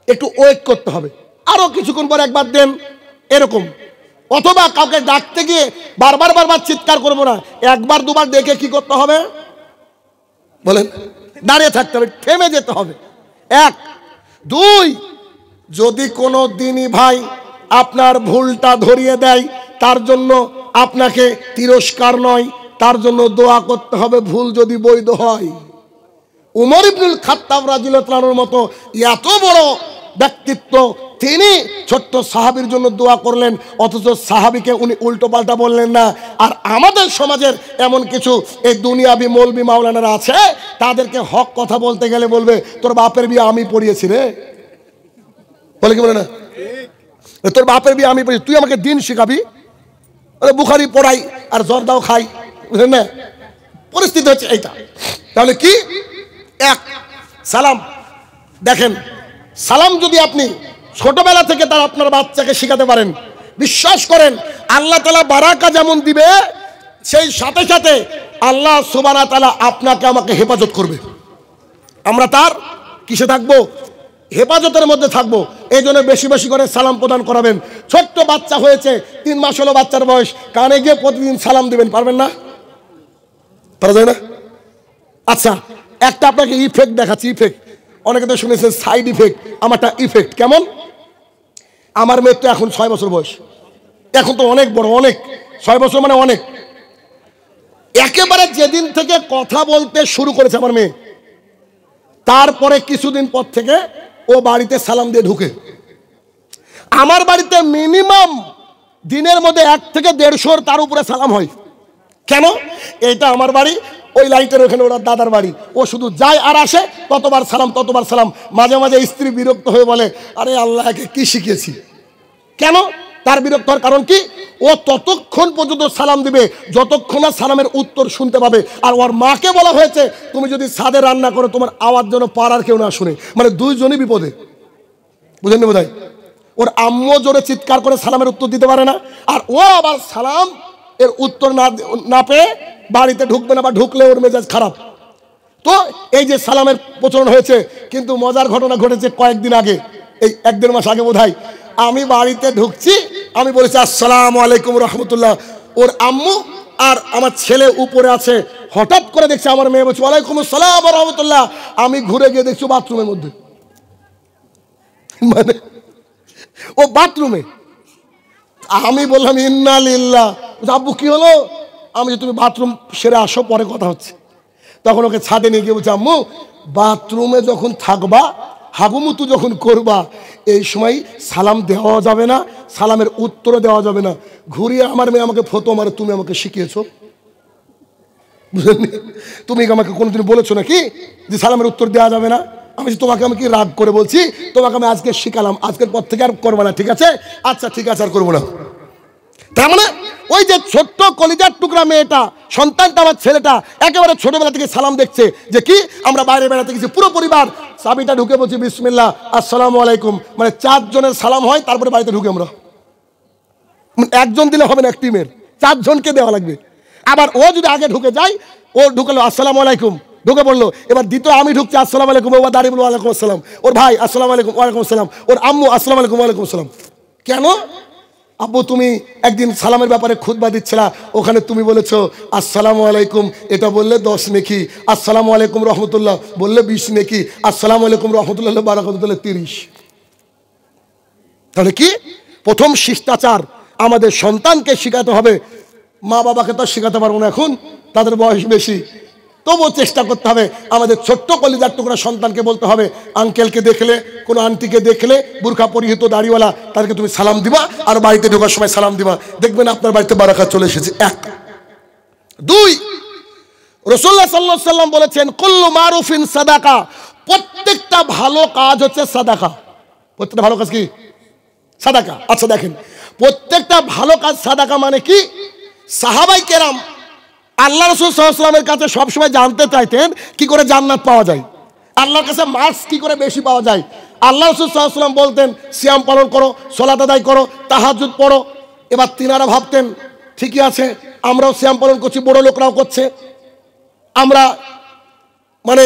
একটু ওয়েট করতে হবে, আরো কিছুক্ষণ পর একবার দেন, এরকম। অথবা কাউকে ডাকতে গিয়ে বারবার চিৎকার করবো না, 1 2বার দেখে কি করতে হবে বলেন? দাঁড়িয়ে থাকতে হবে, থেমে যেতে হবে। 1। 2, যদি কোনো দিনী ভাই আপনার ভুলটা ধরিয়ে দেয়, তার জন্য আপনাকে তিরস্কার নয়, তার জন্য দোয়া করতে হবে, ভুল যদি বৈধ হয়। উমর ইবনুল খাত্তাব রাদিয়াল্লাহু তাআলার মতো এত বড় ব্যক্তিত্ব, তিনি ছোট্ট সাহাবীর জন্য দোয়া করলেন, অথচ সাহাবীকে উনি উল্টো পাল্টা বললেন না। আর আমাদের সমাজের এমন কিছু এই দুনিয়াবি মৌলবি মাওলানারা আছে, তাদেরকে হক কথা বলতে গেলে বলবে তোর বাপের বিয়ে আমি পড়িয়েছি রে, বলে কি বলে না? তোর বাপের বিয়ে আমি পড়ি, তুই আমাকে দিন শিখাবি? বুখারি পড়াই আর জর্দাও খাই, বুঝলেন না? পরিস্থিতি হচ্ছে এইটা। তাহলে কি? 1, সালাম। দেখেন, সালাম যদি আপনি ছোটবেলা থেকে তার আপনার বাচ্চাকে শিখাতে পারেন, বিশ্বাস করেন আল্লাহ তাআলা বারাকা যেমন দিবে, সেই সাথে সাথে আল্লাহ সুবহানাহু ওয়া তাআলা আপনাকে আমাকে হেফাজত করবে। আমরা তার কিসে থাকবো? হেফাজতের মধ্যে থাকবো। এই জন্য বেশি বেশি করে সালাম প্রদান করাবেন। ছোট্ট বাচ্চা হয়েছে, 3 মাস হলো বাচ্চার বয়স, কানে গিয়ে প্রতিদিন সালাম দিবেন, পারবেন না? পারা যায় না? আচ্ছা, একটা আপনাকে ইফেক্ট দেখাচ্ছি। ইফেক্ট অনেকে তো শুনেছেন সাইড ইফেক্ট, আমারটা ইফেক্ট। কেমন? আমার মেয়ের তো এখন 6 বছর বয়স, এখন তো অনেক বড়, অনেক 6 বছর মানে অনেক। একেবারে যেদিন থেকে কথা বলতে শুরু করেছে আমার মেয়ে, তারপরে কিছুদিন পর থেকে ও বাড়িতে সালাম দিয়ে ঢুকে। আমার বাড়িতে মিনিমাম দিনের মধ্যে 1 থেকে 150 তার উপরে সালাম হয়। কেন? এটা আমার বাড়ি, ওই লাইটের ওখানে ওরা দাদার বাড়ি। ও শুধু যায় আর আসে, ততবার সালাম ততবার সালাম। মাঝে মাঝে স্ত্রী বিরক্ত হয়ে বলে, আরে আল্লাহকে কি শিখিয়েছি। কেন তার বিরক্ত হওয়ার কারণ কি? ও ততক্ষণ পর্যন্ত সালাম দিবে যতক্ষণ না সালামের উত্তর শুনতে পাবে। আর ওর মাকে বলা হয়েছে, তুমি যদি ছাদে রান্না করো তোমার আওয়াজ যেন পাড়ার কেউ না শুনে। মানে দুইজনই বিপদে, বুঝেন নি বোধহয়? ওর আম্মু জোরে চিৎকার করে সালামের উত্তর দিতে পারে না, আর ও আবার সালাম এর উত্তর না পেয়ে বাড়িতে ঢুকবে না, বা ঢুকলে ওর মেজাজ খারাপ। তো এই যে সালামের প্রচলন হয়েছে, কিন্তু মজার ঘটনা ঘটেছে কয়েকদিন আগে, এই 1-1.5 মাস আগে বোধহয়। আমি বাড়িতে ঢুকছি, আমি বলেছি আসসালামু আলাইকুম রহমতুল্লাহ। ওর আম্মু আর আমার ছেলে উপরে আছে, হঠাৎ করে দেখছি আমার মেয়ে বলছে ওয়ালাইকুম আসসালাম রহমতুল্লাহ। আমি ঘুরে গিয়ে দেখছি বাথরুমের মধ্যে, মানে ও বাথরুমে। আমি বললাম ইন্না লিল্লাহ। আব্বু কি হলো? আমি যে তুমি বাথরুম সেরে আসো, পরে কথা হচ্ছে। তখন ওকে ছাদে নিয়ে গিয়ে বলছি, আম্মু বাথরুমে যখন থাকবা, হাগুমুতু যখন করবা, এই সময় সালাম দেওয়া যাবে না, সালামের উত্তরও দেওয়া যাবে না। ঘুরিয়ে আমার মেয়ে আমাকে ফতো মারে, তুমি আমাকে শিখিয়েছো, বুঝলেন? তুমি আমাকে কোনোদিন বলেছো নাকি যে সালামের উত্তর দেওয়া যাবে না? আমি তোমাকে আমি কি রাগ করে বলছি? তোমাকে আমি আজকে শিখালাম, আজকের পর থেকে আর করবো না, ঠিক আছে? আচ্ছা ঠিক আছে, আর করবো না। তার মানে ওই যে ছোট্ট কলিজার টুকরা মেয়েটা, সন্তানটা, আমার ছেলেটা একেবারে ছোটবেলা থেকে সালাম দেখছে। যে কি আমরা বাইরে বেড়াতে গেছি, পুরো পরিবার চাবিটা ঢুকে বলছি বিসমিল্লাহ আসসালামু আলাইকুম, মানে 4 জনের সালাম হয়, তারপরে বাড়িতে ঢুকে আমরা। একজন দিলে হবে না, এক টিমের 4 জনকে দেওয়া লাগবে। আবার ও যদি আগে ঢুকে যায়, ও ঢুকলো আসসালামু আলাইকুম, ঢুকে পড়লো, এবার দ্বিতীয় আমি ঢুকছি আসসালামু আলাইকুম, ও দাঁড়িয়ে বলবো ওয়ালাইকুম আসসালাম, ওর ভাই আসসালামু আলাইকুম ওয়ালাইকুম আসসালাম, ওর আম্মু আসসালামু আলাইকুম ওয়ালাইকুম আসসালাম। কেন? আব্বু তুমি একদিন সালামের ব্যাপারে খুতবা দিচ্ছিলা, ওখানে তুমি বলেছো আসসালামু আলাইকুম এটা বললে 10 নেকি, আসসালামু আলাইকুম রহমতুল্লাহ বললে 20 নেকি, আসসালামু আলাইকুম রহমতুল্লাহ বারাকাতুল্লাহ 30। তাহলে কি? প্রথম শিষ্টাচার আমাদের সন্তানকে শেখাতে হবে। মা বাবাকে তো শেখাতে পারবো না, এখন তাদের বয়স বেশি, তবুও চেষ্টা করতে হবে। আমাদের ছোট্ট কলিজার টুকরা সন্তানকে বলতে হবে, আঙ্কেলকে দেখলে, কোনো আন্টিকে দেখলে বুরখা পরিহিত দাড়িওয়ালা, তাদেরকে তুমি সালাম দিবা, আর বাড়িতে ঢোকার সময় সালাম দিবা, দেখবেন আপনার বাড়িতে বারাকাত চলে এসেছে। 1 2 রাসূলুল্লাহ সাল্লাল্লাহু আলাইহি ওয়াসাল্লাম বলেছেন কুল্লু মারুফিন সাদাকা, প্রত্যেকটা ভালো কাজ হচ্ছে সাদাকা। প্রত্যেকটা ভালো কাজ কি? সাদাকা। আচ্ছা দেখেন, প্রত্যেকটা ভালো কাজ সাদাকা মানে কি? সাহাবাই কেরাম আল্লাহ রাসূল সাল্লাল্লাহু আলাইহি ওয়াসাল্লামের কাছে সবসময় জানতে চাইতেন কি করে জান্নাত পাওয়া যায়, আল্লাহর কাছে মার্কস কি করে বেশি পাওয়া যায়। আল্লাহ রাসূল সাল্লাল্লাহু আলাইহি ওয়াসাল্লাম বলতেন সিয়াম পালন করো, সালাত আদায় করো, তাহাজ্জুদ পড়ো। এবার তিনারা ভাবতেন ঠিকই আছে, আমরাও সিয়াম পালন করছি, বড় লোকরাও করছে, আমরা মানে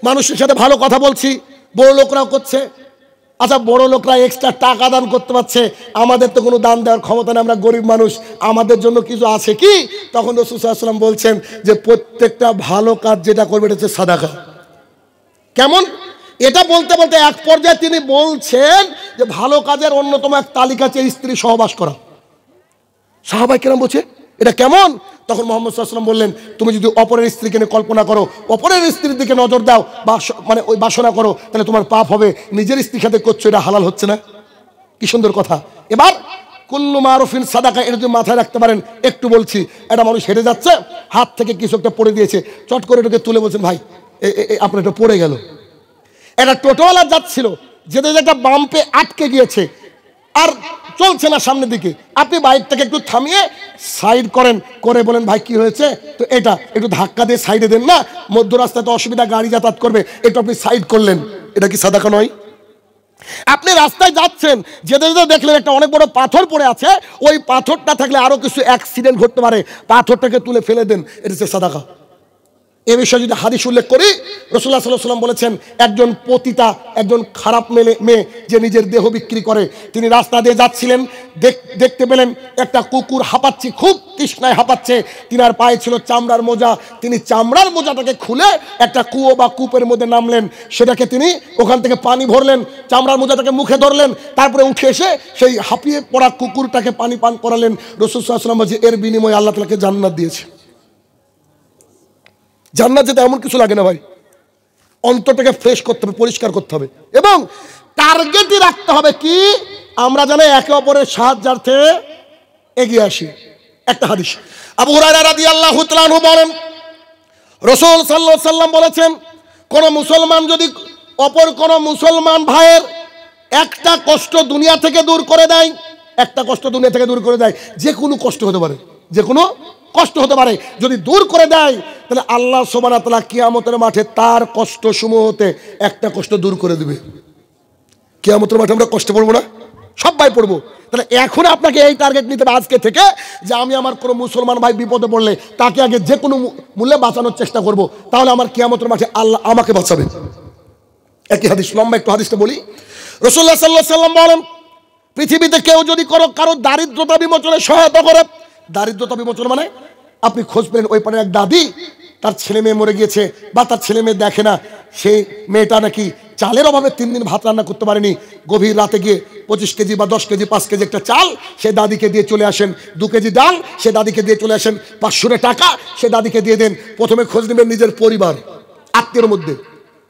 মানুষের সাথে ভালো কথা বলছি, বড় লোকরাও করছে। আচ্ছা বড় লোকরা এক্সট্রা টাকা দান করতে পারছে, আমাদের তো কোনো দান দেওয়ার ক্ষমতা নেই, আমরা গরিব মানুষ, আমাদের জন্য কিছু আছে কি? তখন রাসূল সাল্লাল্লাহু আলাইহি ওয়াসাল্লাম বলছেন যে প্রত্যেকটা ভালো কাজ যেটা করবে এটা হচ্ছে সাদাকা। কেমন? এটা বলতে বলতে এক পর্যায়ে তিনি বলছেন যে ভালো কাজের অন্যতম এক তালিকা হচ্ছে স্ত্রী সহবাস করা। সাহাবায়ে কেরাম বলছে এটা কেমন? তখন মুহাম্মদ সাল্লাল্লাহু আলাইহি ওয়াসাল্লাম বললেন, তুমি যদি অপরের স্ত্রীকে নিয়ে কল্পনা করো, অপরের স্ত্রীর দিকে নজর দাও, বা মানে ওই বাসনা করো, তাহলে তোমার পাপ হবে। নিজের স্ত্রীর সাথে করছো, এটা হালাল হচ্ছে না। কি সুন্দর কথা। এবার কুল্লু মারুফিন সাদাকা, এটা যদি মাথায় রাখতে পারেন। একটু বলছি, একটা মানুষ হেঁটে যাচ্ছে, হাত থেকে কিছু একটা পড়ে দিয়েছে, চট করে এটাকে তুলে বলছেন ভাই আপনার এটা পড়ে গেল। একটা টোটোওয়ালা যাচ্ছিল, যেতে যেটা বাম্পে আটকে গিয়েছে, আর চলছে না সামনের দিকে। আপনি বাইকটাকে একটু থামিয়ে সাইড করেন, করে বলেন ভাই কি হয়েছে, তো এটা একটু ধাক্কা দিয়ে সাইডে দেন না, মধ্য রাস্তায় তো অসুবিধা, গাড়ি যাতায়াত করবে, একটু আপনি সাইড করলেন, এটা কি সাদাকা নয়? আপনি রাস্তায় যাচ্ছেন, যেতে যেতে দেখলেন একটা অনেক বড় পাথর পড়ে আছে, ওই পাথরটা থাকলে আরো কিছু অ্যাক্সিডেন্ট ঘটতে পারে, পাথরটাকে তুলে ফেলে দেন, এটা হচ্ছে সাদাকা। এ বিষয়ে যদি হাদিস উল্লেখ করি, রাসূলুল্লাহ সাল্লাল্লাহু আলাইহি ওয়াসাল্লাম বলেছেন একজন পতিতা, একজন খারাপ মেয়ে যে নিজের দেহ বিক্রি করে, তিনি রাস্তা দিয়ে যাচ্ছিলেন, দেখতে পেলেন একটা কুকুর হাঁপাচ্ছে, খুব তৃষ্ণায় হাঁপাচ্ছে, তিনার পায়ে ছিল চামড়ার মোজা, তিনি চামড়ার মোজাটাকে খুলে একটা কুয়ো বা কূপের মধ্যে নামলেন, সেটাকে তিনি ওখান থেকে পানি ভরলেন, চামড়ার মোজাটাকে মুখে ধরলেন, তারপরে উঠে এসে সেই হাঁপিয়ে পড়া কুকুরটাকে পানি পান করালেন। রাসূল সাল্লাল্লাহু আলাইহি ওয়াসাল্লাম বলছে এর বিনিময়ে আল্লাহ তাআলাকে জান্নাত দিয়েছে। জান্নাত যেতে এমন কিছু লাগে না ভাই, অন্তরটাকে ফ্রেশ করতে হবে, পরিষ্কার করতে হবে, এবং টার্গেটই রাখতে হবে কি আমরা যেন একে অপরের সাহায্যার্থে এগিয়ে আসি। একটা হাদিস আবু হুরায়রা রাদিয়াল্লাহু তাআলা আনহু বলেন, রাসূল সাল্লাল্লাহু আলাইহি ওয়াসাল্লাম বলেছেন, কোন মুসলমান যদি অপর কোন মুসলমান ভাইয়ের একটা কষ্ট দুনিয়া থেকে দূর করে দেয়, একটা কষ্ট দুনিয়া থেকে দূর করে দেয়, যে কোনো কষ্ট হতে পারে, যে কোনো কষ্ট হতে পারে, যদি দূর করে দেয় তাহলে আল্লাহ সুবহানাহু ওয়া তাআলা কিয়ামতের মাঠে তার কষ্ট সমূহ হতে একটা কষ্ট দূর করে দিবে। কিয়ামতের মাঠে আমরা কষ্ট পড়বো না? সবাই পড়বো। তাহলে এখন আপনাকে এই টার্গেট নিতে হবে আজকে থেকে, যে আমি আমার কোনো মুসলমান ভাই বিপদে পড়লে তাকে আগে যে কোনো মূল্যে বাঁচানোর চেষ্টা করব, তাহলে আমার কিয়ামতের মাঠে আল্লাহ আমাকে বাঁচাবে। একই হাদিস, লম্বা একটু হাদিসটা বলি। রাসূলুল্লাহ সাল্লাল্লাহু আলাইহি ওয়াসাল্লাম বলেন, পৃথিবীতে কেউ যদি কারো দারিদ্রতা বিমোচনে সহায়তা করে, দারিদ্রতা বিমোচন মানে আপনি খোঁজ পেলেন ওই পারে এক দাদি, তার ছেলে মেয়ে মরে গিয়েছে বা তার ছেলে মেয়ে দেখে না, সেই মেয়েটা নাকি চালের অভাবে 3 দিন ভাত রান্না করতে পারেনি, গভীর রাতে গিয়ে 25 কেজি বা 10 কেজি 5 কেজি একটা চাল সে দাদিকে দিয়ে চলে আসেন, 2 কেজি ডাল সে দাদিকে দিয়ে চলে আসেন, 500 টাকা সে দাদিকে দিয়ে দেন। প্রথমে খোঁজ নেবেন নিজের পরিবার আত্মীয়ের মধ্যে,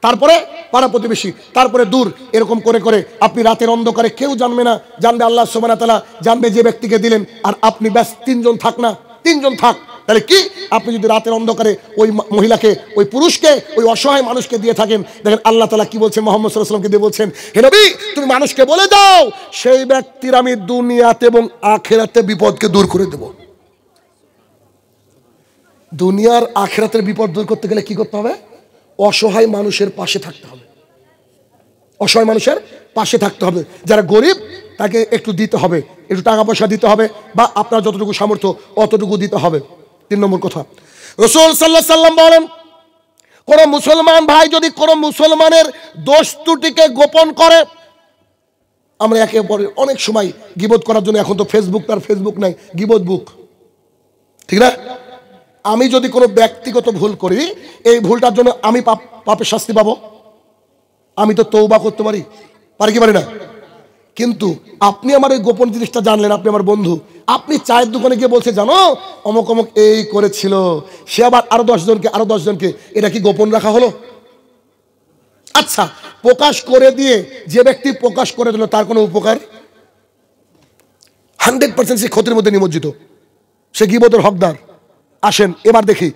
তারপরে পাড়া প্রতিবেশী, তারপরে দূর, এরকম করে করে আপনি রাতের অন্ধকারে কেউ জানবে না, জানবে আল্লাহ সুবহানাহু ওয়া তাআলা, জানবে যে ব্যক্তিকে দিলেন, আর আপনি ব্যাস 3 জন থাক না, 3 জন থাক। তাহলে কি আপনি যদি রাতের অন্ধকারে ওই মহিলাকে, ওই পুরুষকে, ওই অসহায় মানুষকে দিয়ে থাকেন, দেখেন আল্লাহ তাআলা কি বলছেন, মুহাম্মদ সাল্লাল্লাহু আলাইহি ওয়াসাল্লামকে দিয়ে বলছেন, হে নবী তুমি মানুষকে বলে দাও সেই ব্যক্তির আমি দুনিয়াতে এবং আখিরাতে বিপদকে দূর করে দেব। দুনিয়ার আখিরাতের বিপদ দূর করতে গেলে কি করতে হবে? অসহায় মানুষের পাশে থাকতে হবে, অসহায় মানুষের পাশে থাকতে হবে। যারা গরিব তাকে একটু দিতে হবে, একটু টাকা পয়সা দিতে হবে, বা আপনার যতটুকু সামর্থ্য অতটুকু দিতে হবে। 3 নম্বর কথা, রাসূল সাল্লাল্লাহু আলাইহি ওয়াসাল্লাম বলেন, কোন মুসলমান ভাই যদি কোন মুসলমানের দোষ ত্রুটিকে গোপন করে, আমরা একে অপরের অনেক সময় গীবত করার জন্য, এখন তো ফেসবুক, তার ফেসবুক নাই, গীবত বুক, ঠিক না? আমি যদি কোনো ব্যক্তিগত ভুল করি, এই ভুলটার জন্য আমি পাপের শাস্তি পাবো, আমি তো তওবা করতে পারি, পারি কি পারি না? কিন্তু আপনি আমার এই গোপন জিনিসটা জানলেন, আপনি আমার বন্ধু, আপনি চায়ের দোকানে গিয়ে বলছে জানো অমুক অমুক এই করেছিল, সে আবার আরো 10 জনকে, এটা কি গোপন রাখা হলো? আচ্ছা, প্রকাশ করে দিয়ে যে ব্যক্তি প্রকাশ করে দিল তার কোনো উপকার? 100% সে ক্ষতির মধ্যে নিমজ্জিত, সে গীবতের হকদার। আসেন এবার দেখি,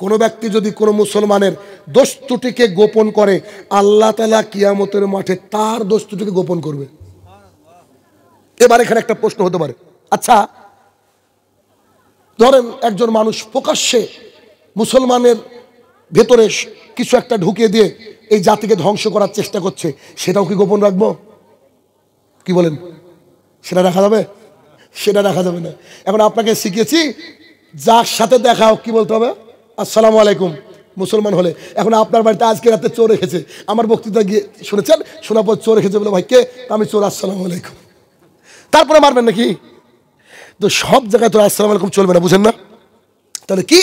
কোন ব্যক্তি যদি কোনো মুসলমানের দোষ ত্রুটিকে গোপন করে, আল্লাহ তাআলা কিয়ামতের মাঠে তার দোষ ত্রুটিকে গোপন করবে। এবার এখানে একটা প্রশ্ন হতে পারে, আচ্ছা ধরেন একজন মানুষ প্রকাশ্যে মুসলমানের ভেতরে কিছু একটা ঢুকিয়ে দিয়ে এই জাতিকে ধ্বংস করার চেষ্টা করছে, সেটাও কি গোপন রাখবো? কি বলেন, সেটা রাখা যাবে? সেটা রাখা যাবে না। এখন আপনাকে শিখিয়েছি, যার সাথে দেখা হোক কি বলতে হবে? আসসালামু আলাইকুম, মুসলমান হলে। এখন আপনার বাড়িতে আজকে রাতে চোর এসেছে, আমার বক্তৃতা গিয়ে শুনেছেন, শোনার পর চোর এসেছে বলে ভাই কে? আমি চোর, আসসালামু আলাইকুম, তারপরে মারবেন নাকি? তো সব জায়গায় তো আসসালামু আলাইকুম চলবে না, বুঝেন না? তাহলে কি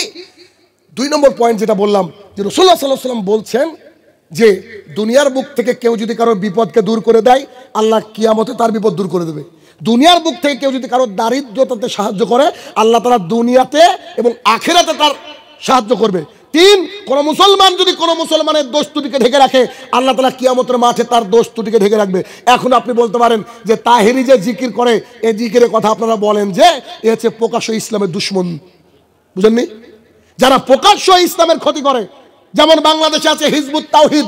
2 নম্বর পয়েন্ট যেটা বললাম, যে রাসূলুল্লাহ সাল্লাল্লাহু আলাইহি ওয়াসাল্লাম বলছেন যে দুনিয়ার বুক থেকে কেউ যদি কারোর বিপদকে দূর করে দেয়, আল্লাহ কিয়ামতে তার বিপদ দূর করে দেবে। দুনিয়ার বুক থেকে কেউ যদি কারোর দারিদ্রতাতে সাহায্য করে, আল্লাহ তাআলা দুনিয়াতে এবং আখিরাতে তার সাহায্য করবে। 3, কোন মুসলমান যদি কোনো মুসলমানের দোষ ত্রুটিকে ঢেকে রাখে, আল্লাহ তাআলা কিয়ামতের মাঠে তার দোষ ত্রুটিকে ঢেকে রাখবে। এখন আপনি বলতে পারেন যে তাহেরি যে জিকির করে, এই জিকিরের কথা আপনারা বলেন যে এ হচ্ছে প্রকাশ্য ইসলামের দুশমন, বুঝেননি? যারা প্রকাশ্য ইসলামের ক্ষতি করে, যেমন বাংলাদেশে আছে হিজবুত তাওহীদ,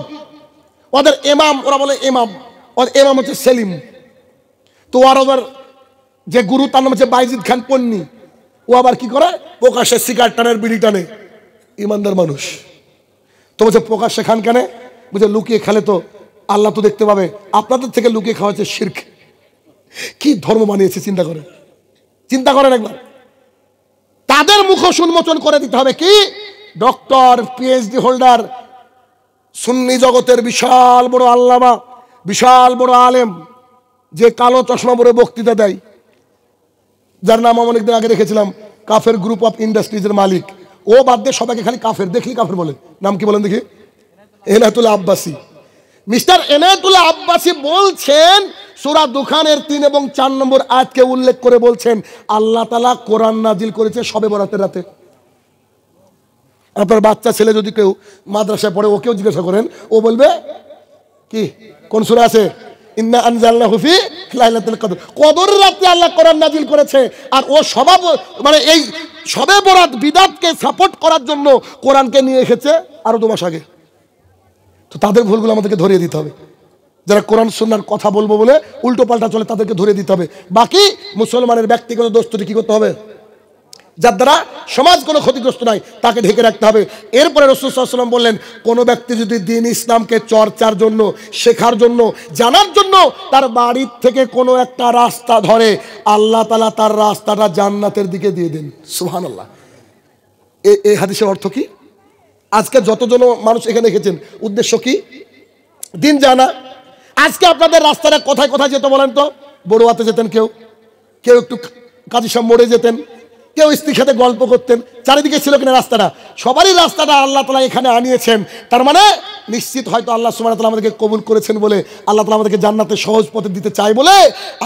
ওদের ইমাম, ওরা বলে ইমাম, ওর ইমাম হচ্ছে সেলিম, তো ওর যে গুরু তার নাম হচ্ছে বাইজিদ খান পন্নী, ও আবার কি করে? প্রকাশ্যে সিগারেট টানের, বিড়ি টানে, ইমানদার মানুষ। তো বলছে প্রকাশ্যে খান কেন? বুঝে লুকিয়ে খেলে তো আল্লাহ তো দেখতে পাবে, আপনাদের থেকে লুকিয়ে খাওয়া হচ্ছে শিরক। কি ধর্ম বানিয়েছে চিন্তা করেন, চিন্তা করেন একবার। তাদের মুখ উন্মোচন করে দিতে হবে কি? ডক্টর, পিএইচডি হোল্ডার, সুন্নি জগতের বিশাল বড় আল্লামা, বিশাল বড় আলেম, যে কালো চশমা পরে বক্তৃতা দেয়, যার নাম অনেকদিন আগে রেখেছিলাম, কাফের গ্রুপ অফ ইন্ডাস্ট্রিজের মালিক, ও বাদ দিয়ে সবাইকে খালি কাফের, দেখলি কাফের বলে। নাম কি বলেন দেখি? এনায়েতুল্লাহ আব্বাসী। মিস্টার এনায়েতুল্লাহ আব্বাসী বলছেন, সূরা দুখানের 3 এবং 4 নম্বর আয়াতকে উল্লেখ করে বলছেন, আল্লাহ তাআলা কোরআন নাজিল করেছে শবে বরাতের রাতে। আপনার বাচ্চা ছেলে যদি কেউ মাদ্রাসায় পড়ে, ওকেও জিজ্ঞাসা করেন, ও বলবে কি কোন সূরা আছে? ইন্না আনজালনাহু ফি লাইলাতুল কদর, কদরের রাতে আল্লাহ কোরআন নাজিল করেছে। আর ও স্বভাব মানে এই শবে বরাত বিদআতকে সাপোর্ট করার জন্য কোরআনকে নিয়ে এসেছে আরো 2 মাস আগে। তো তাদের ভুলগুলো আমাদেরকে ধরিয়ে দিতে হবে। যারা কোরআন সুন্নাহর কথা বলবো বলে উল্টো পাল্টা চলে, তাদেরকে ধরিয়ে দিতে হবে। বাকি মুসলমানের ব্যক্তিগত দোষটি কি করতে হবে? যার দ্বারা সমাজ কোনো ক্ষতিগ্রস্ত নাই, তাকে ঢেকে রাখতে হবে। এরপরে রাসূল সাল্লাল্লাহু আলাইহি ওয়াসাল্লাম বললেন, কোনো ব্যক্তি যদি দ্বীন ইসলামকে চর্চার জন্য, শেখার জন্য, জানার জন্য তার বাড়ির থেকে কোনো একটা রাস্তা ধরে, আল্লাহ তাআলা তার রাস্তাটা জান্নাতের দিকে দিয়ে দেন। সুবহানাল্লাহ। এই হাদিসের অর্থ কি? আজকে যতজন মানুষ এখানে এসেছেন, উদ্দেশ্য কি? দিন জানা। আজকে আপনাদের রাস্তাটা কোথায় কোথায় যেত বলেন তো? বড়ুয়াতে যেতেন, কেউ একটু কাজী সাহেব মোড়ে যেতেন, কেউ স্ত্রীর সাথে গল্প করতেন। চারিদিকে ছিল কিনা রাস্তাটা? সবারই রাস্তাটা আল্লাহ তাআলা এখানে আনিয়েছেন। তার মানে নিশ্চিত হয়তো আল্লাহ সুবহানাহু ওয়া তাআলা আমাদেরকে কবুল করেছেন বলে, আল্লাহ তাআলা আমাদেরকে জান্নাতের সহজ পথে দিতে চায় বলে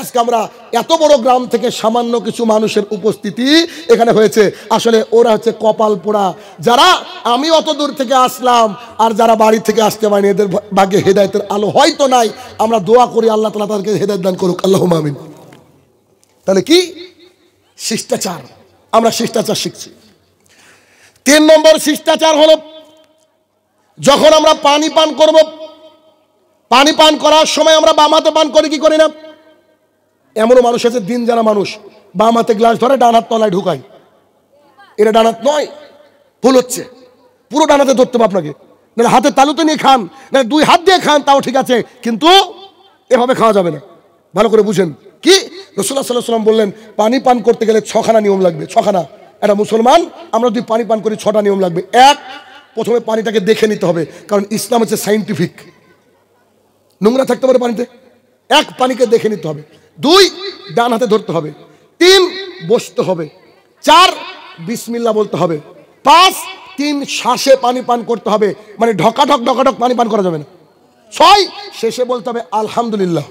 আজকে আমরা এত বড় গ্রাম থেকে সামান্য কিছু মানুষের উপস্থিতি এখানে হয়েছে। আসলে ওরা হচ্ছে কপাল পোড়া, যারা আমি অত দূর থেকে আসলাম আর যারা বাড়ি থেকে আসতে পারেনি, এদের ভাগ্যে হেদায়েতের আলো হয়তো নাই। আমরা দোয়া করি আল্লাহ তাআলা তাদেরকে হেদায়েত দান করুক, আল্লাহুম্মা আমিন। তাহলে কি? শিষ্টাচার। আমরা শিষ্টাচার শিখছি। 3 নম্বর শিষ্টাচার হলো, যখন আমরা পানি পান করব, পানি পান করার সময় আমরা বাম হাতে পান করি কি করি না? এমনও মানুষ আছে, দিন জানা মানুষ, বাম হাতে গ্লাস ধরে ডান হাত তলায় ঢুকায়। এটা ডান হাত নয়, ভুল হচ্ছে। পুরো ডান হাতে ধরতে হবে আপনাকে, না হাতের তালুতে নিয়ে খান, না 2 হাত দিয়ে খান, তাও ঠিক আছে, কিন্তু এভাবে খাওয়া যাবে না। ভালো করে বুঝেন। কি রাসূলুল্লাহ সাল্লাল্লাহু আলাইহি ওয়াসাল্লাম বললেন, পানি পান করতে গেলে 6খানা নিয়ম লাগবে। 6খানা। একটা মুসলমান আমরা যদি পানি পান করি 6টা নিয়ম লাগবে। 1, প্রথমে পানিটাকে দেখে নিতে হবে, কারণ ইসলাম হচ্ছে সায়েন্টিফিক। নোংরা থাকতে পারে পানিতে। 1, পানিকে দেখে নিতে হবে। 2, ডান হাতে ধরতে হবে। 3, বসতে হবে। 4, বিসমিল্লাহ বলতে হবে। 5, 3 শ্বাসে পানি পান করতে হবে, মানে ঢকাঢক পানি পান করা যাবে না। 6, শেষে বলতে হবে আলহামদুলিল্লাহ।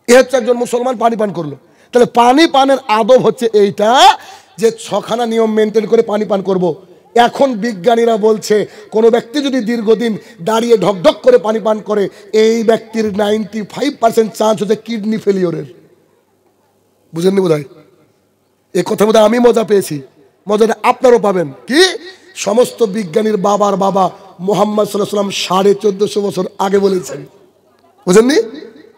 এ হচ্ছে একজন মুসলমান পানি পান করলো। তাহলে পানি পানের আদব হচ্ছে এইটা, যে 6খানা নিয়ম মেনটেন করে পানি পান করব। এখন বিজ্ঞানীরা বলছে, কোনো ব্যক্তি যদি দীর্ঘদিন দাঁড়িয়ে ঢকঢক করে পানি পান করে, এই ব্যক্তির 95% চান্স হচ্ছে কিডনি ফেলিওরের। বুঝেননি বোধহয়? এই কথা বোধহয় আমি মজা পেয়েছি, মজাটা আপনারও পাবেন। কি? সমস্ত বিজ্ঞানীর বাবার বাবা মুহাম্মদ সাল্লাল্লাহু আলাইহি ওয়াসাল্লাম 1450 বছর আগে বলেছেন। বুঝেননি?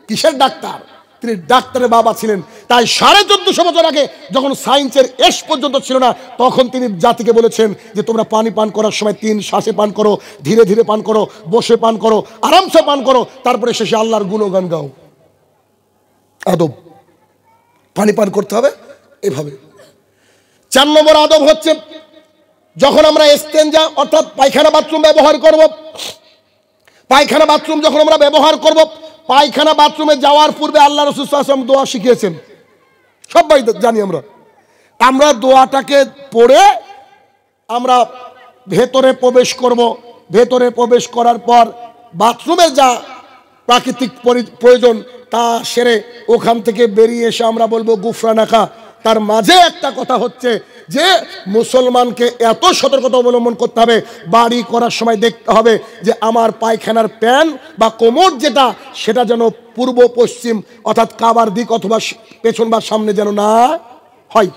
কিসের ডাক্তার? তিনি ডাক্তারের বাবা ছিলেন। তাই 1450 বছর আগে, যখন সায়েন্সের এস পর্যন্ত ছিল না, তখন তিনি জাতিকে বলেছেন যে তোমরা পানি পান করার সময় 3 শ্বাসে পান করো, ধীরে ধীরে পান করো, বসে পান করো, আরামসে পান করো, তারপরে শেষে আল্লাহর গুণগান গাও। আদব, পানি পান করতে হবে এভাবে। 4 নম্বর আদব হচ্ছে, যখন আমরা ইস্তেঞ্জা অর্থাৎ পায়খানা বাথরুম ব্যবহার করব, পায়খানা বাথরুম যখন আমরা ব্যবহার করব, পায়খানা বাথরুমে যাওয়ার পূর্বে আল্লাহ রাসূল সাল্লাল্লাহু আলাইহি ওয়াসাল্লাম দোয়া শিখিয়েছেন। সবাই জানি আমরা দোয়াটাকে পড়ে আমরা ভেতরে প্রবেশ করব। ভেতরে প্রবেশ করার পর বাথরুমে যা প্রাকৃতিক প্রয়োজন তা সেরে ওখান থেকে বেরিয়ে এসে আমরা বলবো গুফরানাকা। তার মাঝে একটা কথা হচ্ছে যে মুসলমানকে এত সতর্কতা অবলম্বন করতে হবে, বাড়ি করার সময় দেখতে হবে যে আমার পায়খানার প্যান বা কোমর যেটা, সেটা যেন পূর্ব পশ্চিম অর্থাৎ কাবার দিক অথবা পেছন বা সামনে যেন না হয়।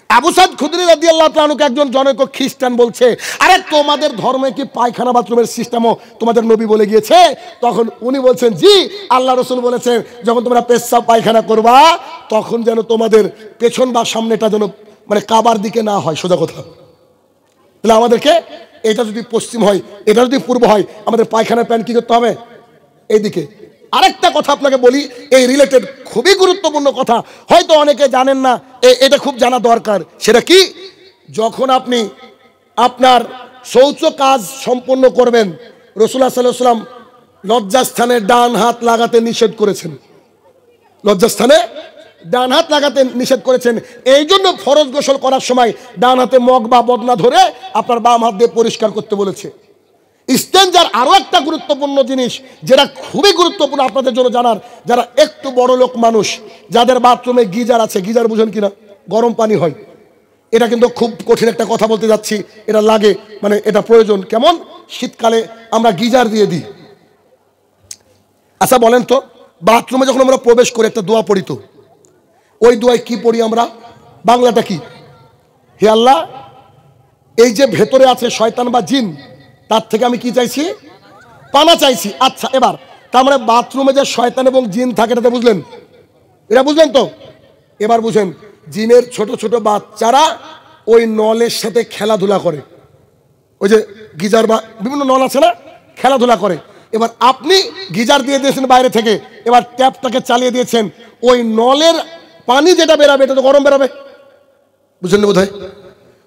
আবু সাঈদ খুদরি রাদিয়াল্লাহু তাআলা আনহু একজন জনৈক খ্রিস্টান বলছে, আরে তোমাদের ধর্মে কি পায়খানা বাথরুমের সিস্টেমও তোমাদের নবী বলে গিয়েছে? তখন উনি বলছেন, জি, আল্লাহ রাসূল বলেছেন যখন তোমরা পেশাব পায়খানা করবা তখন যেন তোমাদের পেছন বা সামনেটা যেন মানে কাবার দিকে না হয়, সোজা কথা। তাহলে আমাদেরকে এটা যদি পশ্চিম হয়, এটা যদি পূর্ব হয়, আমাদের পায়খানার প্যান কি করতে হবে? এইদিকে। আরেকটা কথা আপনাকে বলি, এই রিলেটেড খুবই গুরুত্বপূর্ণ কথা, হয়তো অনেকে জানেন না, এটা খুব জানা দরকার। সেটা কি? যখন আপনি আপনার শৌচ কাজ সম্পন্ন করবেন, রাসূলুল্লাহ সাল্লাল্লাহু আলাইহি ওয়াসাল্লাম লজ্জাস্থানে ডান হাত লাগাতে নিষেধ করেছেন। লজ্জাস্থানে ডান হাত লাগাতে নিষেধ করেছেন। এই জন্য ফরজ গোসল করার সময় ডান হাতে মগ বা বদনা ধরে আপনার বাম হাত দিয়ে পরিষ্কার করতে বলেছে। ইস্তেঞ্জার আরো একটা গুরুত্বপূর্ণ জিনিস, যেটা খুবই গুরুত্বপূর্ণ আপনাদের জন্য জানার, যারা একটু বড় লোক মানুষ, যাদের বাথরুমে গিজার আছে, গিজার বুঝেন কিনা, গরম পানি হয়। এটা কিন্তু খুব কঠিন একটা কথা বলতে যাচ্ছি, এটা লাগে, মানে এটা প্রয়োজন। কেমন? শীতকালে আমরা গিজার দিয়ে দিই। আচ্ছা বলেন তো, বাথরুমে যখন আমরা প্রবেশ করি একটা দোয়া পড়ি, তো ওই দোয়ায় কি পড়ি আমরা? বাংলাটা কি? হে আল্লাহ, এই যে ভেতরে আছে শয়তান বা জিন, তার থেকে আমি কি চাইছি? পানা চাইছি। আচ্ছা, এবার তার মানে বাথরুমে যে শয়তান এবং জিন থাকে, এটা বুঝলেন? এটা বুঝলেন তো? এবার বুঝেন, জিনের ছোট ছোট বাচ্চারা ওই নলের সাথে খেলাধুলা করে। ওই যে গিজার বা বিভিন্ন নল আছে না, খেলাধুলা করে। এবার আপনি গিজার দিয়ে দিয়েছেন বাইরে থেকে, এবার ট্যাপটাকে চালিয়ে দিয়েছেন, ওই নলের পানি যেটা বেরাবে এটা তো গরম বেরাবে, বুঝলেন না বোধহয়?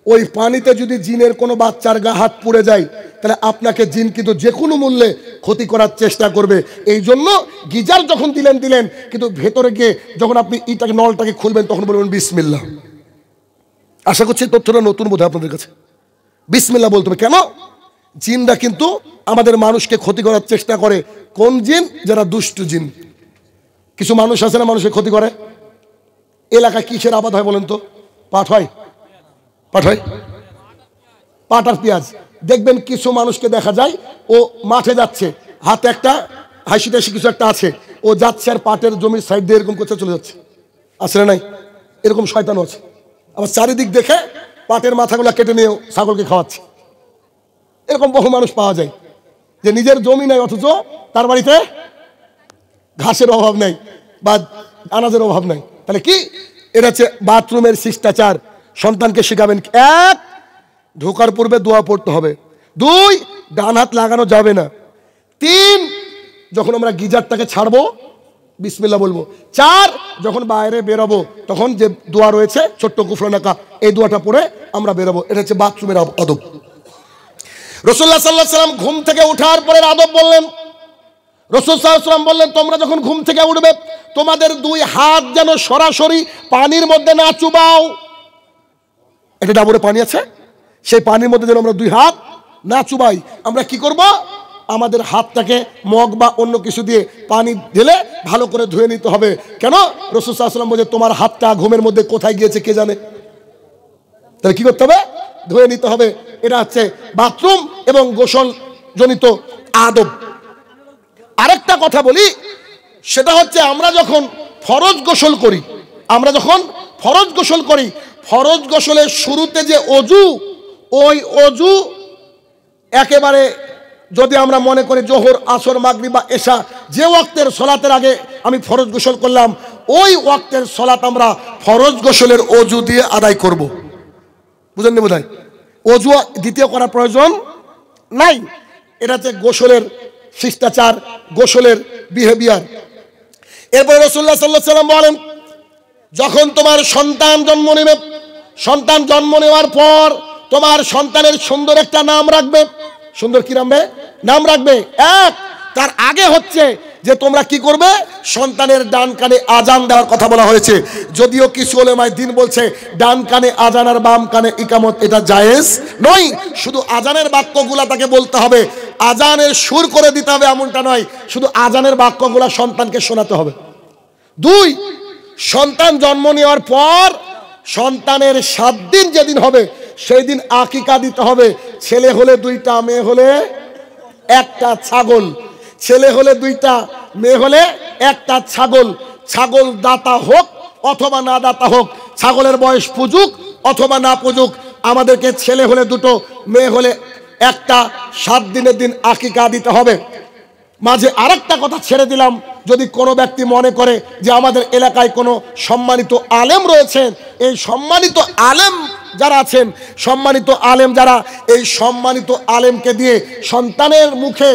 ওই পানিতে যদি জিনের কোনো বাচ্চার গা হাত পুড়ে যায়, তাহলে আপনাকে জিন কিন্তু যে কোনো মূল্যে ক্ষতি করার চেষ্টা করবে। এই জন্য গিজার যখন দিলেন, কিন্তু ভেতরে গিয়ে যখন আপনি ইটাকে নলটাকে খুলবেন, তখন বলবেন বিসমিল্লাহ। আশা করছি তথ্যটা নতুন বোধহয় আপনাদের কাছে। বিসমিল্লাহ বলতে হবে। কেন? জিনরা কিন্তু আমাদের মানুষকে ক্ষতি করার চেষ্টা করে। কোন জিন? যারা দুষ্টু জিন। কিছু মানুষ আছে না, মানুষের ক্ষতি করে। এলাকায় কিসের আবাদ হয় বলেন তো? পাট হয়, পাট হয়, পাট আর পেঁয়াজ। দেখবেন কিছু মানুষকে দেখা যায়, ও মাঠে যাচ্ছে, হাতে একটা হাসি টাসি কিছু একটা আছে, ও যাচ্ছে আর পাটের জমির সাইড দিয়ে এরকম করতে চলে যাচ্ছে। আছে না নাই? এরকম শয়তানও আছে। আবার চারিদিক দেখে পাটের মাথাগুলো কেটে নিয়ে ছাগলকে খাওয়াচ্ছে। এরকম বহু মানুষ পাওয়া যায়, যে নিজের জমি নাই অথচ তার বাড়িতে ঘাসের অভাব নাই বা আনাজের অভাব নাই। তাহলে কি? এটা হচ্ছে বাথরুমের শিষ্টাচার। সন্তানকে শেখাবেন, 1, ঢোকার পূর্বে দোয়া পড়তে হবে। 2, ডান হাত লাগানো যাবে না। 3, যখন আমরা গিজারটাকে ছাড়বো বিসমিল্লাহ বলবো। 4, যখন বাইরে বেরোবো তখন যে দোয়া রয়েছে ছোট্ট কুফরানাকা, এই দোয়াটা পড়ে আমরা বেরোবো। এটা হচ্ছে বাথরুমের আদব। রাসূলুল্লাহ সাল্লাল্লাহু আলাইহি ওয়াসাল্লাম ঘুম থেকে ওঠার পরের আদব বললেন। রাসূল সাল্লাল্লাহু আলাইহি ওয়াসাল্লাম বললেন, তোমরা যখন ঘুম থেকে উঠবে, তোমাদের 2 হাত যেন সরাসরি পানির মধ্যে না চুবাও। এটা ডাবরে পানি আছে, সেই পানির মধ্যে যেন আমরা 2 হাত না চুবাই। আমরা কি করব? আমাদের হাতটাকে মগ বা অন্য কিছু দিয়ে পানি ঢেলে ভালো করে ধুয়ে নিতে হবে। কেন? রাসূল সাল্লাল্লাহু আলাইহি ওয়াসাল্লাম বলে, তোমার হাতটা ঘুমের মধ্যে কোথায় গিয়েছে কে জানে। তাহলে কি করতে হবে? ধুয়ে নিতে হবে। এটা হচ্ছে বাথরুম এবং গোসল জনিত আদব। আরেকটা কথা বলি, সেটা হচ্ছে আমরা যখন ফরজ গোসল করি, ফরজ গোসলের শুরুতে যে অজু, ওই অজু একেবারে যদি আমরা মনে করি জোহর, আসর, মাগরিব বা এশা, যে ওয়াক্তের সলাতের আগে আমি ফরজ গোসল করলাম, ওই ওয়াক্তের সলাত আমরা ফরজ গোসলের অজু দিয়ে আদায় করব। বুঝলেন না বোধহয়? অজু দ্বিতীয় করার প্রয়োজন নাই। এটা হচ্ছে গোসলের শিষ্টাচার, গোসলের বিহেভিয়ার। এরপরে রাসূলুল্লাহ সাল্লাল্লাহু আলাইহি ওয়াসাল্লাম বলেন, যখন তোমার সন্তান জন্ম নেবে, সন্তান জন্ম নেওয়ার পর তোমার সন্তানের সুন্দর একটা নাম রাখবে। সুন্দর কি নাম রাখবে? 1, তার আগে হচ্ছে যে তোমরা কি করবে? সন্তানের ডান কানে আজান দেওয়ার কথা বলা হয়েছে। যদিও কিছু উলামায়ে দ্বীন বলছে ডান কানে আজান আর বাম কানে ইকামত, এটা জায়েজ নয়। শুধু আজানের বাক্যগুলা তাকে বলতে হবে, আজানের সুর করে দিতে হবে এমনটা নয়, শুধু আজানের বাক্যগুলা সন্তানকে শোনাতে হবে। 2, সন্তান জন্ম নেওয়ার পর সন্তানের 7 দিন যেদিন হবে সেই দিন আকিকা দিতে হবে। ছেলে হলে 2টা, মেয়ে হলে 1টা ছাগল। ছেলে হলে 2টা, মেয়ে হলে 1টা ছাগল। ছাগল দাতা হোক অথবা না দাতা হোক, ছাগলের বয়স পুজুক অথবা না পুজুক, আমাদেরকে ছেলে হলে 2টো, মেয়ে হলে 1টা, 7 দিনের দিন আকিকা দিতে হবে। মাঝে আরেকটা কথা ছেড়ে দিলাম, যদি কোনো ব্যক্তি মনে করে যে আমাদের এলাকায় কোনো সম্মানিত আলেম রয়েছেন, এই সম্মানিত আলেম যারা আছেন, সম্মানিত আলেম যারা, এই সম্মানিত আলেমকে দিয়ে সন্তানের মুখে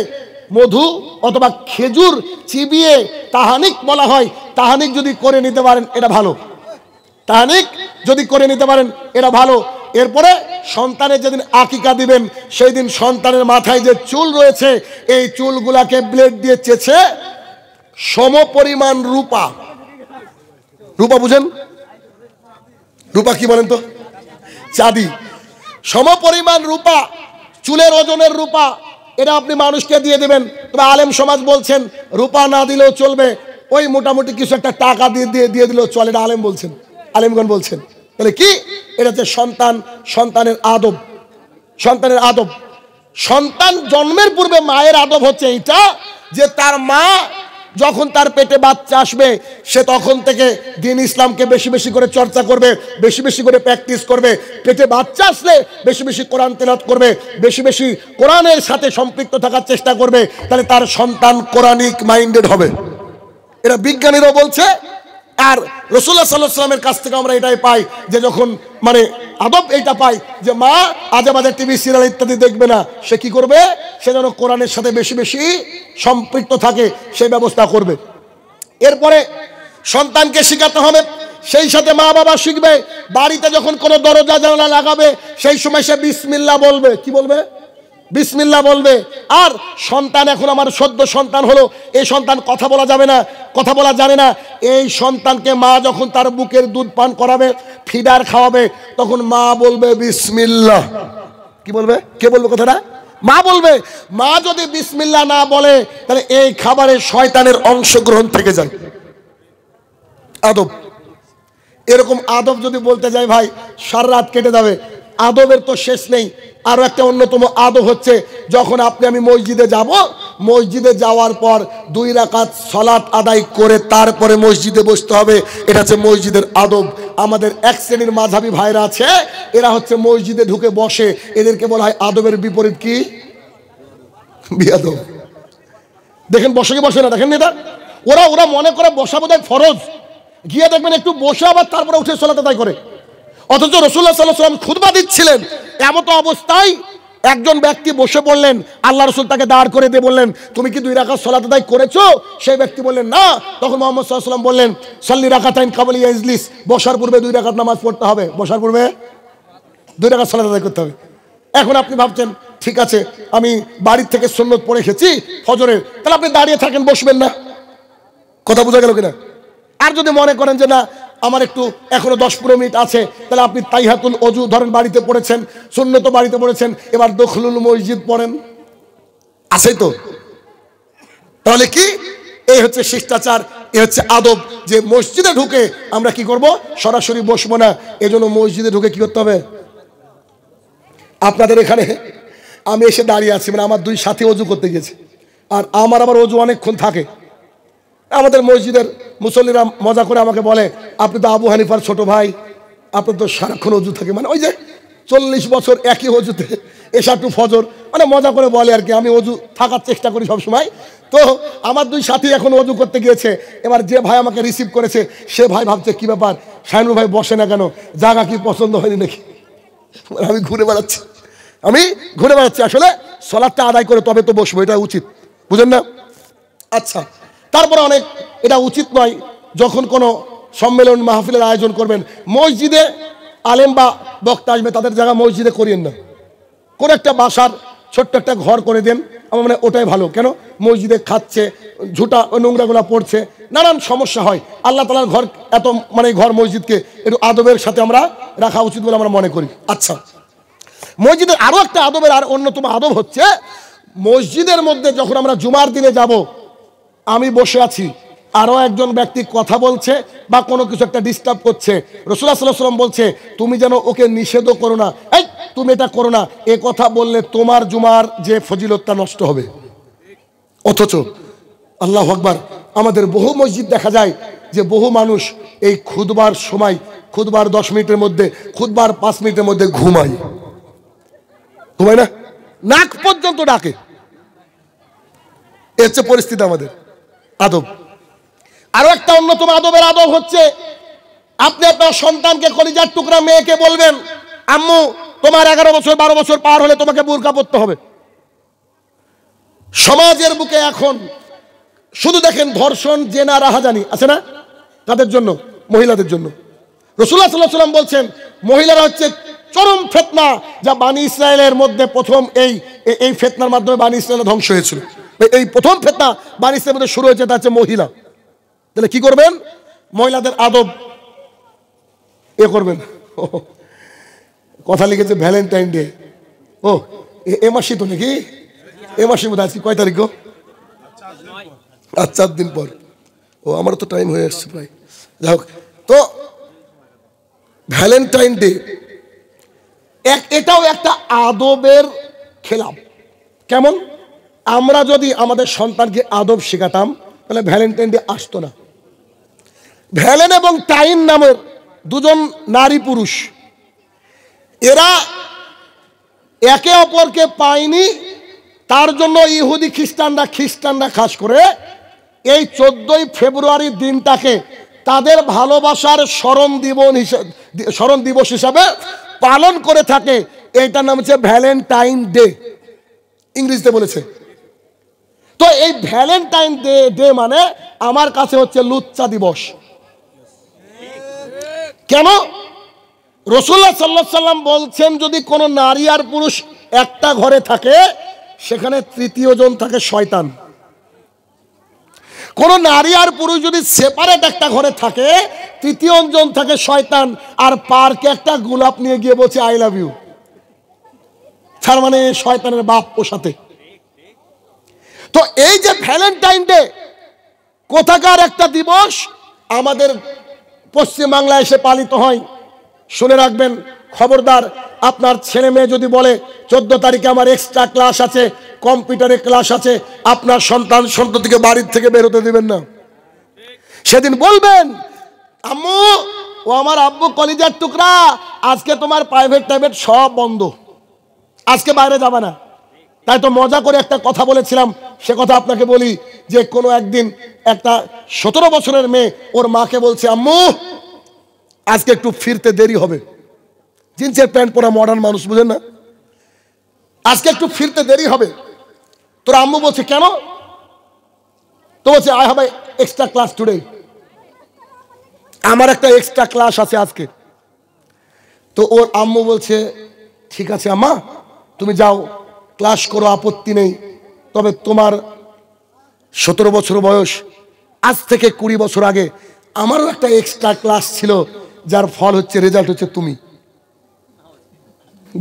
মধু অথবা খেজুর চিবিয়ে তাহানিক বলা হয়, তাহানিক যদি করে নিতে পারেন এটা ভালো। তাহানিক যদি করে নিতে পারেন এটা ভালো। এরপরে সন্তানের যেদিন আকিকা দিবেন সেই দিন সন্তানের মাথায় যে চুল রয়েছে, এই চুলগুলাকে ব্লেড দিয়ে চেঁচে সমপরিমাণ রূপা, রূপা বুঝেন? রূপা কি বলেন তো? চাঁদি। সমপরিমাণ রূপা, চুলের ওজনের রূপা, এটা আপনি মানুষকে দিয়ে দেবেন। তবে আলেম সমাজ বলছেন রূপা না দিলেও চলবে, ওই মোটামুটি কিছু একটা টাকা দিয়ে দিলেও চলে। এটা আলেম বলছেন, আলেমগণ বলছেন। তাহলে কি? এটা হচ্ছে সন্তানের আদব। সন্তানের আদব, সন্তান জন্মের পূর্বে মায়ের আদব হচ্ছে এইটা যে তার মা যখন তার পেটে বাচ্চা আসবে সে তখন থেকে দ্বীন ইসলামকে বেশি বেশি করে চর্চা করবে, বেশি বেশি করে প্র্যাকটিস করবে। পেটে বাচ্চা আসলে বেশি বেশি কোরআন তেলাওয়াত করবে, বেশি বেশি কোরআনের সাথে সম্পৃক্ত থাকার চেষ্টা করবে। তাহলে তার সন্তান কোরআনিক মাইন্ডেড হবে। এটা বিজ্ঞানীরাও বলছে। আর রাসূলুল্লাহ সাল্লাল্লাহু আলাইহি ওয়াসাল্লামের কাছ থেকে আমরা এটাই পাই যে যখন মানে আদব এইটা পাই যে মা আজে বাজে টিভি সিরিয়াল ইত্যাদি দেখবে না, সে কি করবে? সে যেন কোরআনের সাথে বেশি বেশি সম্পৃক্ত থাকে সেই ব্যবস্থা করবে। এরপরে সন্তানকে শেখাতে হবে, সেই সাথে মা বাবা শিখবে। বাড়িতে যখন কোনো দরজা জানালা লাগাবে সেই সময় সে বিসমিল্লাহ বলবে। কি বলবে? বিসমিল্লাহ বলবে। আর সন্তান, এখন আমার সদ্য সন্তান হলো, এই সন্তান কথা বলা যাবে না, কথা বলা জানে না। এই সন্তানকে মা যখন তার বুকের দুধ পান করাবে, ফিডার খাওয়াবে, তখন মা বলবে বিসমিল্লাহ। কি বলবে? কে বলবে কথাটা? মা বলবে। মা যদি বিসমিল্লাহ না বলে তাহলে এই খাবারে শয়তানের অংশগ্রহণ থেকে যায়। আদব, এরকম আদব যদি বলতে যাই ভাই সারা রাত কেটে যাবে। আদবের তো শেষ নেই। আরো একটা অন্যতম আদব হচ্ছে যখন আপনি আমি মসজিদে যাব, মসজিদে যাওয়ার পর 2 রাকাত সালাত আদায় করে তারপরে মসজিদে বসতে হবে। এটা হচ্ছে মসজিদের আদব। আমাদের এক শ্রেণীর মাযহাবী ভাইরা আছে, এরা হচ্ছে মসজিদে ঢুকে বসে, এদেরকে বলা হয় আদবের বিপরীত কি? বিয়াদব। দেখেন বসে কি বসে না, দেখেন এটা ওরা মনে করে বসা বোধহয় ফরজ। গিয়ে দেখবেন একটু বসে আবার তারপরে উঠে সালাত আদায় করে। অথচ রাসূলুল্লাহ সাল্লাল্লাহু আলাইহি ওয়াসাল্লাম খুতবা দিচ্ছিলেন, এমত অবস্থায় একজন ব্যক্তি বসে পড়লেন, আল্লাহ রাসূল তাকে দাঁড় করে দিয়ে বললেন তুমি কি 2 রাকাত সালাত আদায় করেছো? সেই ব্যক্তি বললেন না। তখন মুহাম্মদ সাল্লাল্লাহু আলাইহি ওয়াসাল্লাম বললেন সাল্লি রাকাতাইন ক্বাবলা ইয়াজলিস, বসার পূর্বে 2 রাকাত নামাজ পড়তে হবে, বসার পূর্বে 2 রাকাত সালাত আদায় করতে হবে। এখন আপনি ভাবছেন ঠিক আছে আমি বাড়ি থেকে সুন্নত পড়ে এসেছি ফজরের, তাহলে আপনি দাঁড়িয়ে থাকেন, বসবেন না। কথা বোঝা গেল কিনা? আর যদি মনে করেন যে না আমার একটু এখনো 10-15 মিনিট আছে, তাহলে আপনি তাইহাতুল ওযু ধরেন বাড়িতে পড়েছেন, সুন্নত বাড়িতে পড়েছেন, এবার দখলুল মসজিদ পড়েন, আছে তো। তাহলে কি? এই হচ্ছে শিষ্টাচার, এই হচ্ছে আদব, যে মসজিদে ঢুকে আমরা কি করব? সরাসরি বসবো না। এজন্য মসজিদে ঢুকে কি করতে হবে? আপনাদের এখানে আমি এসে দাঁড়িয়ে আছি, মানে আমার 2 সাথী ওযু করতে গেছে, আর আমার আবার ওযু অনেকক্ষণ থাকে। আমাদের মসজিদের মুসল্লিরা মজা করে আমাকে বলে আপনি তো আবু হানিফার ছোট ভাই, আপনার তো সারাক্ষণ ওযু থাকে, মানে ওই যে 40 বছর একই ওযুতে এশা টু ফজর, মানে মজা করে বলে আর কি। আমি ওযু থাকার চেষ্টা করি সব সময়। তো আমার 2 সাথী এখন ওযু করতে গিয়েছে। এবার যে ভাই আমাকে রিসিভ করেছে সে ভাই ভাবছে কি ব্যাপার, শাহিনুর ভাই বসে না কেন, জায়গা কি পছন্দ হয়নি নাকি? আমি ঘুরে বেড়াচ্ছি, আসলে সালাতটা আদায় করে তবে তো বসবো, এটা উচিত, বুঝেন না? আচ্ছা, তারপরে অনেক এটা উচিত নয় যখন কোনো সম্মেলন মাহফিলের আয়োজন করবেন, মসজিদে আলেম বা বক্তা আসবে তাদের জায়গা মসজিদে করিয়েন না। কোন একটা বাসার ছোট্ট একটা ঘর করে দেন, আমার মানে ওটাই ভালো। কেন? মসজিদে খাচ্ছে, ঝুটা নোংরাগুলা পড়ছে, নানান সমস্যা হয়। আল্লাহ তাআলার ঘর, এত মানে ঘর মসজিদকে একটু আদবের সাথে আমরা রাখা উচিত বলে আমরা মনে করি। আচ্ছা, মসজিদের আরো একটা আদবের আর অন্যতম আদব হচ্ছে মসজিদের মধ্যে যখন আমরা জুমার দিনে যাব, আমি বসে আছি, আরো একজন ব্যক্তি কথা বলছে বা কোনো কিছু একটা ডিস্টার্ব করছে, রাসূলুল্লাহ সাল্লাল্লাহু আলাইহি ওয়াসাল্লাম বলছে তুমি যেন ওকে নিষেধও করো না, এই তুমি এটা করো না, এ কথা বললে তোমার জুমার যে ফজিলতটা নষ্ট হবে। অথচ আল্লাহু আকবার, আমাদের বহু মসজিদ দেখা যায় যে বহু মানুষ এই খুতবার সময়, খুতবার 10 মিনিটের মধ্যে, খুতবার 5 মিনিটের মধ্যে ঘুমায় না, নাক পর্যন্ত ডাকে। এর হচ্ছে পরিস্থিতি আমাদের। আদব, আরো একটা অন্যতম আদবের আদব হচ্ছে আপনি আপনার সন্তানকে, কলিজার টুকরা মেয়েকে বলবেন আম্মু তোমার 11 বছর 12 বছর পার হলে তোমাকে বুরকা পরতে হবে। সমাজের বুকে এখন শুধু দেখেন ধর্ষণ, জেনা, রাহাজানি আছে না? কাদের জন্য? মহিলাদের জন্য। রাসূলুল্লাহ সাল্লাল্লাহু আলাইহি ওয়াসাল্লাম বলছেন মহিলারা হচ্ছে চরম ফিতনা, যা বানি ইসরায়েলের মধ্যে প্রথম এই ফিতনার মাধ্যমে বানি ইসরায়েল ধ্বংস হয়েছিল। এই প্রথম ফিতনা বানি ইসরায়েলের মধ্যে শুরু হয়েছে, তা হচ্ছে মহিলা। তাহলে কি করবেন? মহিলাদের আদব এ করবেন। কথা লিখেছে ভ্যালেন্টাইন ডে। ও এ মাসই তো নাকি, এ মাসের মধ্যে আজকে কয় তারিখ? আর 4 দিন পর। ও আমার তো টাইম হয়ে আসছে প্রায়। যাই হোক, তো ভ্যালেন্টাইন ডে এটাও একটা আদবের খেলাপ। কেমন? আমরা যদি আমাদের সন্তানকে আদব শেখাতাম তাহলে ভ্যালেন্টাইন ডে আসতো না। ভ্যালেন এবং টাইন নামের দুজন নারী পুরুষ, এরা একে অপরকে পায়নি, তার জন্য ইহুদি খ্রিস্টানরা খাস করে এই 14ই ফেব্রুয়ারি দিনটাকে তাদের ভালোবাসার স্মরণ দিবস হিসাবে পালন করে থাকে। এইটার নাম হচ্ছে ভ্যালেন্টাইন ডে, ইংরেজিতে বলেছে। তো এই ভ্যালেন্টাইন ডে মানে আমার কাছে হচ্ছে লুচ্চা দিবস। কেন? রাসূলুল্লাহ সাল্লাল্লাহু আলাইহি সাল্লাম বলছেন, যদি কোনো নারী আর পুরুষ একটা ঘরে থাকে সেখানে তৃতীয় জন থাকে শয়তান। কোন নারী আর পুরুষ যদি সেপারেট একটা ঘরে থাকে তৃতীয় জন থাকে শয়তান। আর পার্কে একটা গোলাপ নিয়ে গিয়ে বলছে আই লাভ ইউ, তার মানে শয়তানের বাপ ও সাথে। তো এই যে ভ্যালেন্টাইন ডে কোথাকার একটা দিবস, আমাদের পশ্চিমবাংলায় এসে পালিত হয়। শুনে রাখবেন, খবরদার, আপনার ছেলে মেয়ে যদি বলে 14 তারিখে আমার এক্সট্রা ক্লাস আছে, কম্পিউটারের ক্লাস আছে, আপনার সন্ততিকে বাড়ির থেকে বের হতে দিবেন না। সেদিন বলবেন, আম্মু ও আমার আব্বু কলিজার টুকরা, আজকে তোমার প্রাইভেট সব বন্ধ, আজকে বাইরে যাবে না। তাই তো মজা করে একটা কথা বলেছিলাম, সে কথা আপনাকে বলি যে কোনো একদিন একটা 17 বছরের মেয়ে ওর মাকে বলছে, আম্মু আজকে একটু ফিরতে দেরি হবে। জিন্সের প্যান্ট পরা মডার্ন মানুষ, বুঝেন না, আজকে একটু ফিরতে দেরি হবে। তোর আম্মু বলছে কেন? তো বলছে I have extra class today, আমার একটা এক্সট্রা ক্লাস আছে আজকে। তো ওর আম্মু বলছে ঠিক আছে আম্মা, তুমি যাও ক্লাস করো, আপত্তি নেই। তবে তোমার 17 বছর বয়স, আজ থেকে 20 বছর আগে আমারও একটা এক্সট্রা ক্লাস ছিল, যার ফল হচ্ছে, রেজাল্ট হচ্ছে তুমি।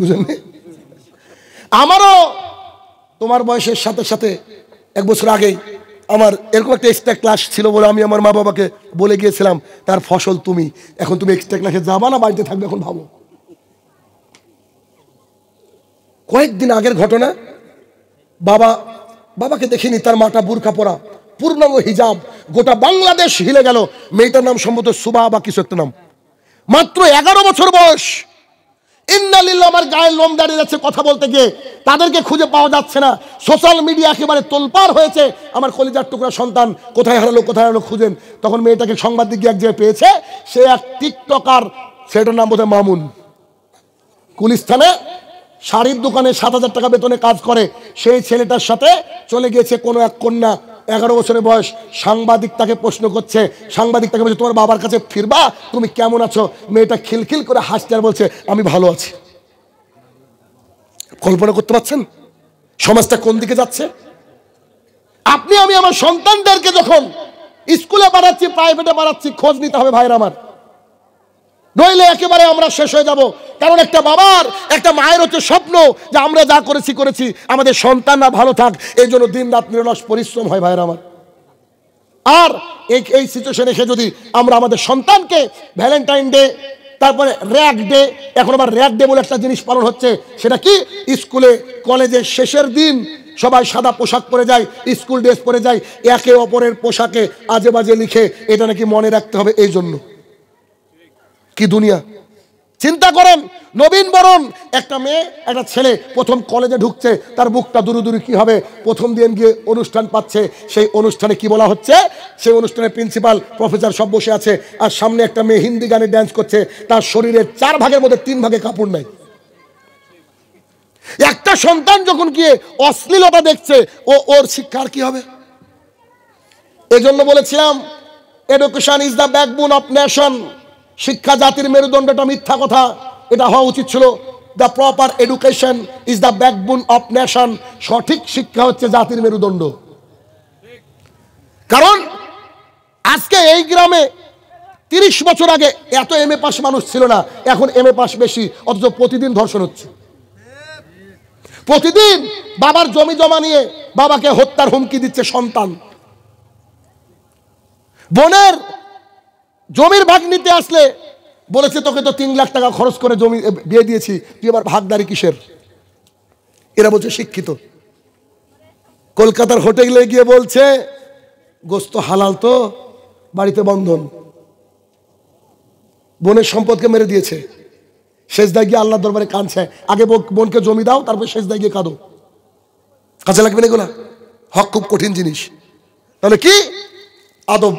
বুঝলেন? আমারও তোমার বয়সের সাথে সাথে 1 বছর আগেই আমার এরকম একটা এক্সট্রা ক্লাস ছিল বলে আমি আমার মা বাবাকে বলে গিয়েছিলাম, তার ফসল তুমি। এখন তুমি এক্সট্রা ক্লাসে যাবা না বাড়িতে থাকবে? এখন ভাবো। কয়েকদিন আগের ঘটনা, বাবাকে দেখিনি, তার মাটা বুরকা পরা, পূর্ণাঙ্গ হিজাব, গোটা বাংলাদেশ হিলে গেল। মেয়েটার নাম সম্ভবত সুবা বা কিছু একটা নাম, মাত্র 11 বছর বয়স। ইন্নালিল্লাহ, আমার গায়ের লোম দাঁড়িয়ে যাচ্ছে কথা বলতে গিয়ে। তাদেরকে খুঁজে পাওয়া যাচ্ছে না, সোশ্যাল মিডিয়া একেবারে তোলপাড় হয়েছে। আমার কলিজার টুকরা সন্তান কোথায় হারালো খুঁজেন। তখন মেয়েটাকে সাংবাদিক এক জায়গায় পেয়েছে, সে এক টিকটকার, সেটার নাম বোধহয় মামুন, গুলিস্তানে শাড়ির দোকানে 7,000 টাকা বেতনে কাজ করে। সেই ছেলেটার সাথে চলে গিয়েছে কোনো এক কন্যা, 11 বছরের বয়স। সাংবাদিক তাকে প্রশ্ন করছে, সাংবাদিক তাকে বলছে তোমার বাবার কাছে ফিরবা, তুমি কেমন আছো? মেয়েটা খিলখিল করে হাসতে আর বলছে আমি ভালো আছি। কল্পনা করতে পারছেন সমাজটা কোন দিকে যাচ্ছে? আপনি আমি আমার সন্তানদেরকে যখন স্কুলে পাঠাচ্ছি, প্রাইভেটে পাঠাচ্ছি, খোঁজ নিতে হবে ভাইরা আমার, নইলে একেবারে আমরা শেষ হয়ে যাব। কারণ একটা বাবার, একটা মায়ের হচ্ছে স্বপ্ন যে আমরা যা করেছি আমাদের সন্তানরা ভালো থাক। এই জন্য দিন রাত নিরলস পরিশ্রম হয় ভাইরা আমার। আর এই সিচুয়েশনে এসে যদি আমরা আমাদের সন্তানকে ভ্যালেন্টাইন ডে, তারপরে র্যাক ডে, এখন আবার র্যাক ডে বলে একটা জিনিস পালন হচ্ছে, সেটা কি? স্কুলে কলেজের শেষের দিন সবাই সাদা পোশাক পরে যায়, স্কুল ড্রেস পরে যায়, একে অপরের পোশাকে আজে বাজে লিখে, এটা নাকি মনে রাখতে হবে। এই জন্য কি দুনিয়া! চিন্তা করেন, নবীন বরণ একটা মেয়ে, একটা ছেলে প্রথম কলেজে ঢুকছে, তার বুকটা দুরুদুরু কি হবে। প্রথম দিন গিয়ে অনুষ্ঠান পাচ্ছে, সেই অনুষ্ঠানে কি বলা হচ্ছে? সেই অনুষ্ঠানে প্রিন্সিপাল, প্রফেসর সব বসে আছে, আর সামনে একটা মেয়ে হিন্দি গানে ড্যান্স করছে, তার শরীরের 4 ভাগের মধ্যে 3 ভাগে কাপড় নাই। একটা সন্তান যখন গিয়ে অশ্লীলতা দেখছে, ওর শিক্ষার কি হবে? এজন্য বলেছিলাম, education is the backbone of nation. শিক্ষা জাতির মেরুদণ্ড, এটা মিথ্যা কথা, এটা হওয়া উচিত ছিল the proper education is the backbone of nation. সঠিক শিক্ষা হচ্ছে জাতির মেরুদণ্ড। কারণ আজকে এই গ্রামে 30 বছর আগে এত এমএ পাস মানুষ ছিল না, এখন এমএ পাস বেশি, অথচ প্রতিদিন ধর্ষণ হচ্ছে। প্রতিদিন বাবার জমি জমা নিয়ে বাবাকে হত্যার হুমকি দিচ্ছে সন্তান। বোনের জমির ভাগ নিতে আসলে বলেছে তোকে তো 3 লাখ টাকা খরচ করে জমি বিয়ে দিয়েছি, তুই আবার ভাগদারি কিসের? এরা বলছে শিক্ষিত। কলকাতার হোটেলে গিয়ে বলছে গোস্ত হালাল তো, বাড়িতে বন্ধন। বোনের সম্পদকে মেরে দিয়েছে, সেজদায় গিয়ে আল্লাহর দরবারে কাঁদছে। আগে বোনকে জমি দাও, তারপর সেজদায় গিয়ে কাঁদো। কাজে লাগবে না এগুলা? হক খুব কঠিন জিনিস। তাহলে কি আদব।